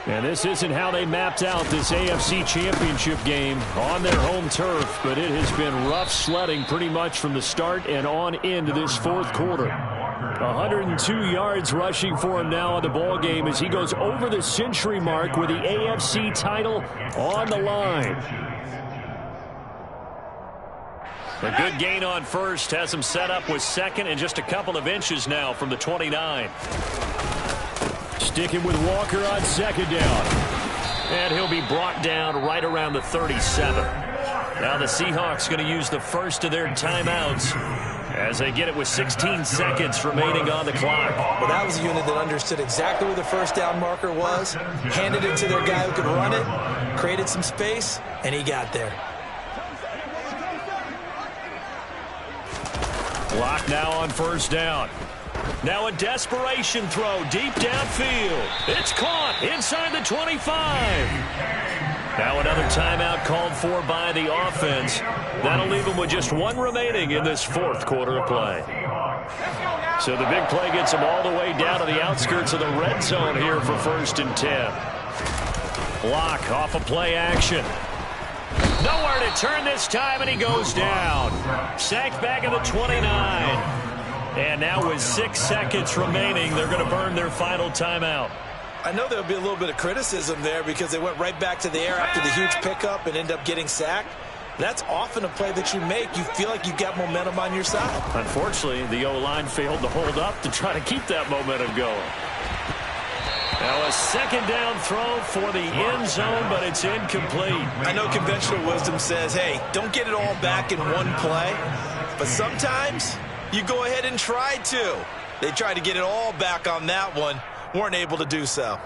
And this isn't how they mapped out this AFC Championship game on their home turf, but it has been rough sledding pretty much from the start and on into this fourth quarter. 102 yards rushing for him now on the ball game as he goes over the century mark with the AFC title on the line. A good gain on first has him set up with second and just a couple of inches now from the 29. Sticking with Walker on second down. And he'll be brought down right around the 37. Now the Seahawks going to use the first of their timeouts as they get it with 16 seconds remaining on the clock. Well, that was a unit that understood exactly where the first down marker was, handed it to their guy who could run it, created some space, and he got there. Clock now on first down. Now a desperation throw deep downfield. It's caught inside the 25. Now another timeout called for by the offense. That'll leave them with just 1 remaining in this fourth quarter of play. So the big play gets them all the way down to the outskirts of the red zone here for 1st and 10. Block off of play action. Nowhere to turn this time, and he goes down. Sacked back at the 29. And now with 6 seconds remaining, they're going to burn their final timeout. I know there'll be a little bit of criticism there because they went right back to the air after the huge pickup and end up getting sacked. That's often a play that you make. You feel like you've got momentum on your side. Unfortunately, the O-line failed to hold up to try to keep that momentum going. Now a second down throw for the end zone, but it's incomplete. I know conventional wisdom says, hey, don't get it all back in one play. But sometimes you go ahead and try to. They tried to get it all back on that one. Weren't able to do so.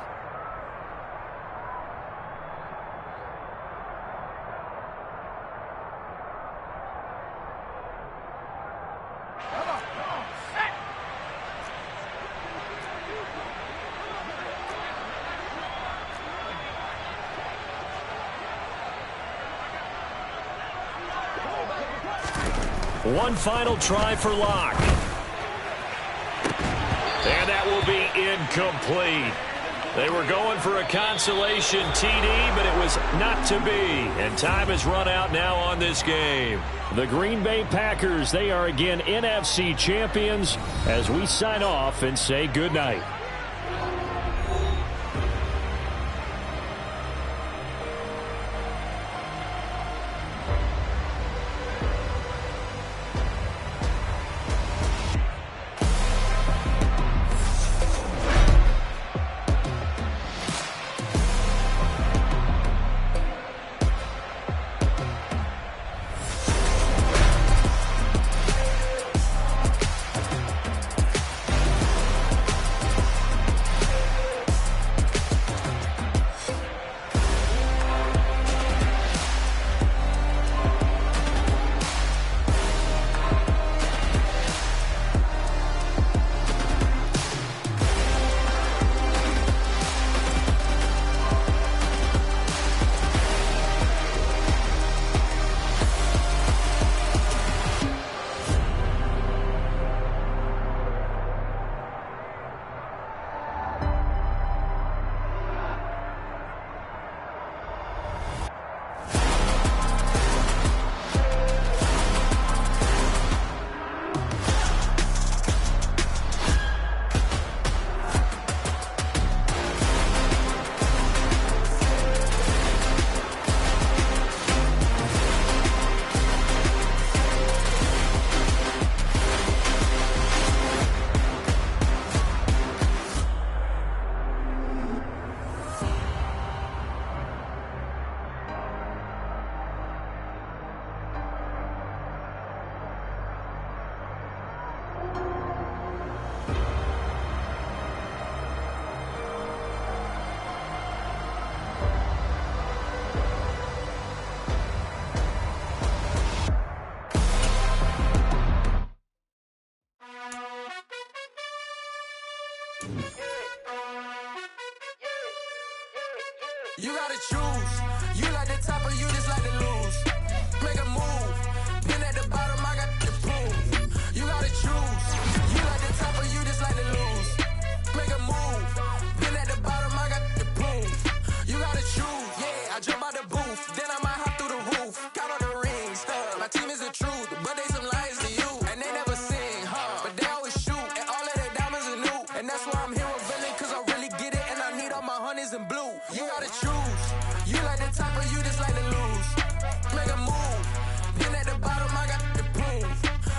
One final try for Locke. And that will be incomplete. They were going for a consolation TD, but it was not to be. And time has run out now on this game. The Green Bay Packers, they are again NFC champions as we sign off and say goodnight. You gotta choose. You like the top or you just like to lose. Make a move. Been at the bottom, I got the proof. You gotta choose. You like the top or you just like to lose. Make a move. Been at the bottom, I got the proof. You gotta choose. Yeah, I jump out the booth. Then I might hop through the roof. Count on the rings. My team is the truth, but they some liars to you. And they never sing, but they always shoot. And all of their diamonds are new. And that's why I'm here revealing, cause I really get it. And I need all my honeys in blue. You gotta choose. You like the top or you just like to lose. Make a move. Been at the bottom, I got the proof.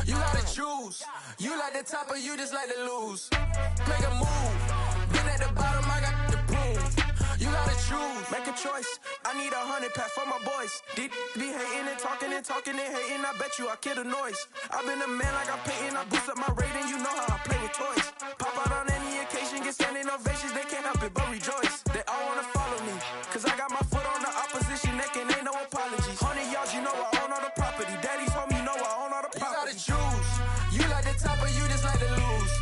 You gotta choose. You like the top or you just like to lose. Make a move. Been at the bottom, I got the proof. You gotta choose. Make a choice. I need 100 pack for my boys. Deep be hating and talking and hating. I bet you I kill the noise. I've been a man like I'm painting. I boost up my rating. You know how I play with toys. Pop out on any occasion, get standing ovations. They can't help it but rejoice. They all wanna follow me, cause I got my foot on the opposition neck and ain't no apologies. 100 yards, you know I own all the property. Daddy's home, you know I own all the property. You gotta choose. You like the top or you just like to lose.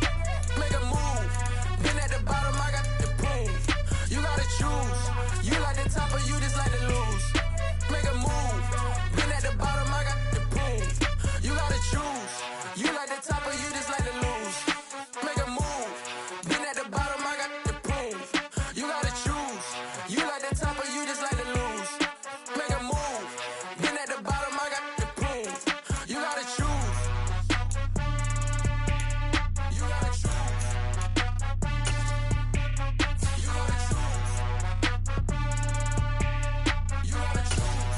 Make a move. Been at the bottom, I got the proof. You gotta choose. You like the top or you just like to lose. Make a move. Been at the bottom, I got the proof. You gotta choose. You like the top or you just like to lose. Make a move. Been at the bottom, I got the proof. You gotta choose. You like the top or you just like to lose. Make a move. Been at the bottom, I got the proof. You gotta choose. You gotta choose. You gotta choose. You gotta choose.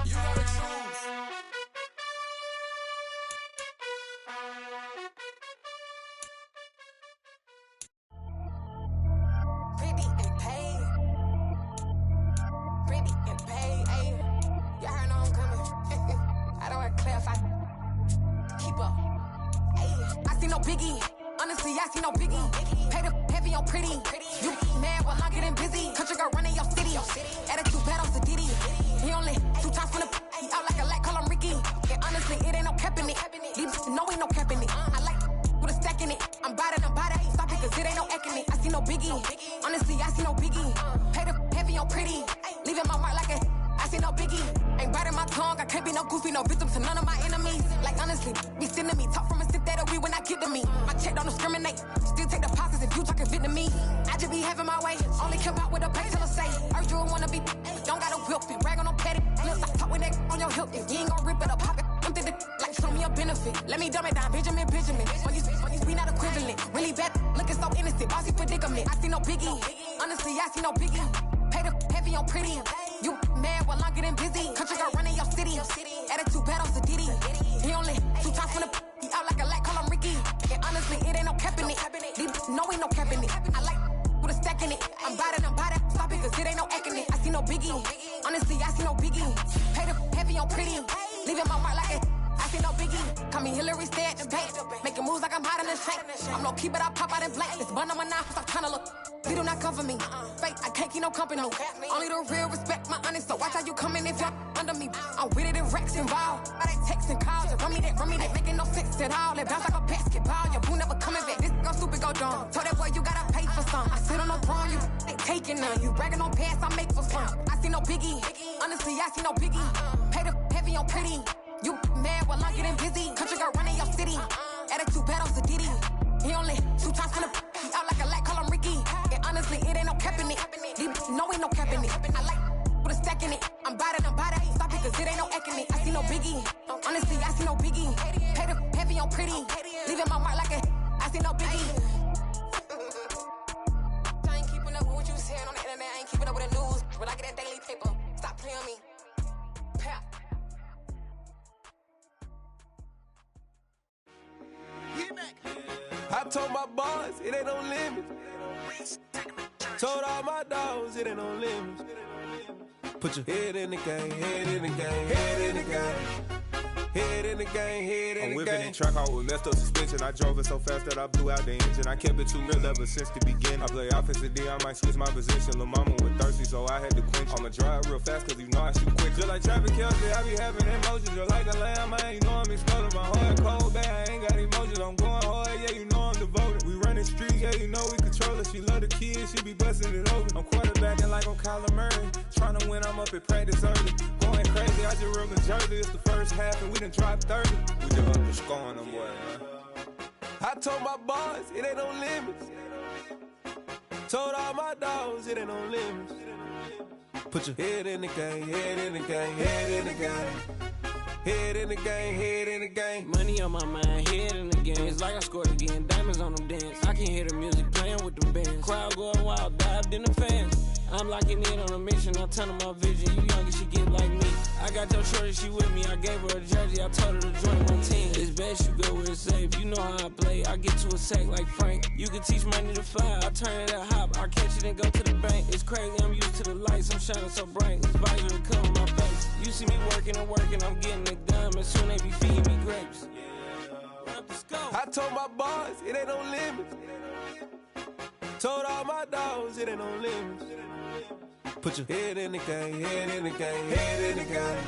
You gotta choose. Pretty and paid. Pretty and paid. Ayy. Y'all heard I'm coming. I don't want to clarify. Keep up. Ayy. I see no biggie. Honestly, I see no biggie. Pay the heavy on pretty. You mad while I'm getting busy. Country girl running your city. Attitude bad on Diddy. He only 2 times from the he out like a light, call him Ricky. And honestly, it ain't no cap in it. These no ain't no cap in it. I like with a stack in it. I'm bad, ain't stop it, cause it ain't no eck in it. I see no biggie. Honestly, I see no biggie. Pay the heavy on pretty. Leaving my mark like a I see no biggie. Ain't biting my tongue, I can't be no goofy, no victim to none of my enemies. Like honestly, be sending me talk from a sip that we when I get to me. My check don't discriminate, still take deposits if you talking Vietnamese. I just be having my way, only come out with a pay till I say. Urge you wanna be, don't gotta whip it, brag on no petty. Look, I talk with that on your hip, if you ain't gon' rip it or pop it. I'm thinking like show me a benefit. Let me dumb it down, Benjamin. On you, we not equivalent. Really bad, looking so innocent, bossy predicament. I see no biggie, honestly, I see no biggie. Pay the heavy on pretty. You mad while I'm getting busy. Country girl running your city. Attitude bad on Diddy. He only 2 times from the he out like a light, call him Ricky. And honestly, it ain't no cap in it. These no ain't no cap in it. I like with a stack in it. I'm bad, stop it, cause it ain't no eck in it. I see no biggie. Honestly, I see no biggie. Pay the heavy on pretty. Leaving my mark like it. I see no biggie. Call me Hillary, stay at the bank. Making moves like I'm hot in the shank. I'm no keep it, I pop out in blank. This bun on my knife, I'm trying to look. They do not come for me. Fake, I can't keep no company. Only the real respect my honest. So watch how you coming if you're under me. I'm with it and Rex involved. All they texts and calls. Run me that making no sense at all. They bounce like a basketball. Your boo never coming back. This go stupid, go dumb. Told that boy you gotta pay for some. I sit on the throne, you ain't taking none. You bragging on pants, I make for fun. I see no biggie. Honestly, I see no biggie. Pay the heavy on pretty. You mad while I'm getting busy. Country girl running your city. Attitude bad on Diddy. He only 2 times from the he out like a light, call him Ricky. And honestly, it ain't no cap in it. These no ain't no cap in it. I like with a stack in it. I'm bad, stop it, cause it ain't no eck in it. I see no biggie. Honestly, I see no biggie. Pay the heavy on pretty. Leaving my mark like a I see no biggie. I ain't keeping up with what you saying on the internet. I ain't keeping up with the news. But I get that daily paper. Stop playing on me. Pap. I told my boys, it ain't no limits. Told all my dogs, it ain't no limits. Put your head in the game, head in the game, head in the game, head in the game, head in the game. I'm whipping in track hall with messed up suspension. I drove it so fast that I blew out the engine. I kept it too real ever since the beginning. I play offensive D, I might switch my position. Lil' mama was thirsty, so I had to quench. I'ma drive real fast, cause you know I shoot quick. Just like traffic Kelsey, I be having emotions. Just like a lamb, man, you know I'm exploding. My heart cold, bad, I ain't got emotions. I'm going hard, yeah, you know I'm devoted. We running streets, yeah, you know we control it. She love the kids, she be busting it over. I'm quarterbacking like I'm Kyler Murray. Trying to win, I'm up at practice early. Going crazy, I just run the jersey. It's the first half and we done dropped 30. We just up to scoring them, boy, man. I told my boys, it ain't no limits. Told all my dogs, it ain't no limits. Put your head in the game, head in the game, head in the game. Head in the game, head in the game. Money on my mind, head in the game. It's like I scored again, diamonds on them dance. I can hear the music playing with them bands. Crowd going wild, dived in the fans. I'm locking in on a mission, I tell her my vision. You young and she get like me. I got your shorty, she with me. I gave her a jersey, I told her to join my team. It's best you go where it's safe. You know how I play. I get to a sack like Frank. You can teach money to fly. I turn it at hop. I catch it and go to the bank. It's crazy, I'm used to the lights. I'm shining so bright. This visor to cover my face. You see me working and working. I'm getting it done. And soon they be feeding me grapes. I told my boys, it ain't no limits. Told all my dogs, it ain't no limits. Put your head in the game, head in the game, head in the game.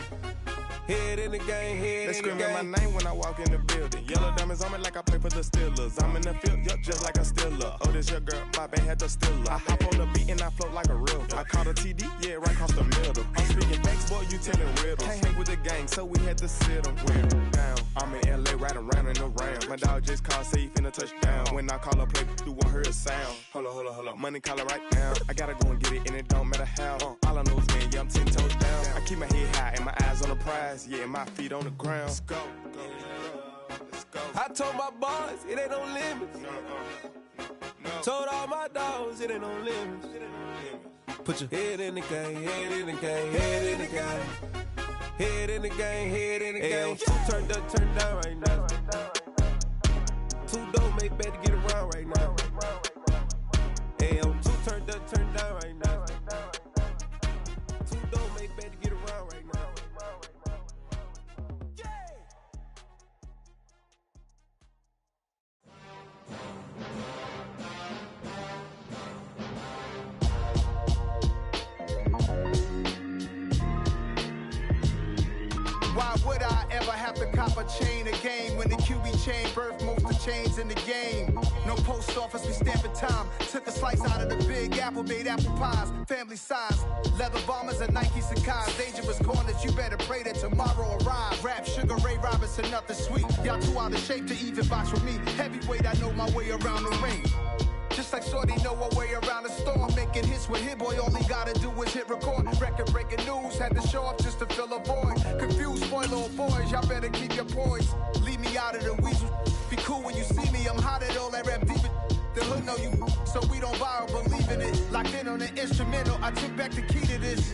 Head in the game, head They in the game. screaming my name when I walk in the building. Yellow diamonds on me like I play for the Steelers. I'm in the field, yup, just like a Steeler. Oh, this your girl, my band had the Steeler. I hop on the beat and I float like a river. I caught a TD, yeah, right across the middle. I'm speaking facts, boy, you telling riddles. Can't hang with the gang, so we had to sit them down. I'm in LA, riding around and around. My dog just called, say he finna touchdown. When I call a play, you won't hear a sound. Hold up, money caller right now. I gotta go and get it, and it don't matter how. All I know is, man, yeah, I'm 10 toes down. I keep my head high and my eyes on the prize. Yeah, my feet on the ground. Let's go. I told my boys, it ain't no limits. Told all my dogs, it ain't no limits. Put your head in the game, head in the game, head in the game. Head in the game, head in the game. Two turned up, turned down right now. Two dope make better get around right now. Hey, I'm two turned up, turned down right now. Two dope make better get around right now. Why would I ever have to cop a chain a game when the QB chain birthed most of the chains in the game? No post office, we stamping time. Took a slice out of the big apple, made apple pies, family size. Leather bombers and Nike Sakai's. Dangerous corners, you better pray that tomorrow arrive. Rap, Sugar Ray Robinson, nothing sweet. Y'all too out of shape to even box with me. Heavyweight, I know my way around the ring. Just like Shorty know her way around the storm. Making hits with Hit Boy, all he gotta do is hit record. Record breaking news, had to show up just to fill a void. Confused, spoiled little boys, y'all better keep your poise. Leave me out of the weasel. Be cool when you see me, I'm hot at all that rap deep. The hood know you, so we don't borrow, believe in it. Locked in on the instrumental, I took back the key to this.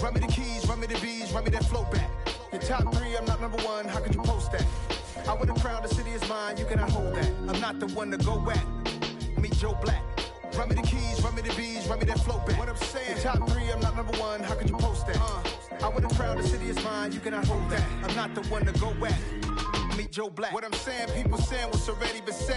Run me the keys, run me the bees, run me that flow back. Your top three, I'm not number one, how could you post that? I would have crowned the city is mine, you cannot hold that. I'm not the one to go back. Meet Joe Black. Run me the keys, run me the bees, run me that flow back. What I'm saying, your top three, I'm not number one, how could you post that? I would have crowned the city is mine, you cannot hold that. I'm not the one to go back. Meet Joe Black. What I'm saying, people saying what's already been said.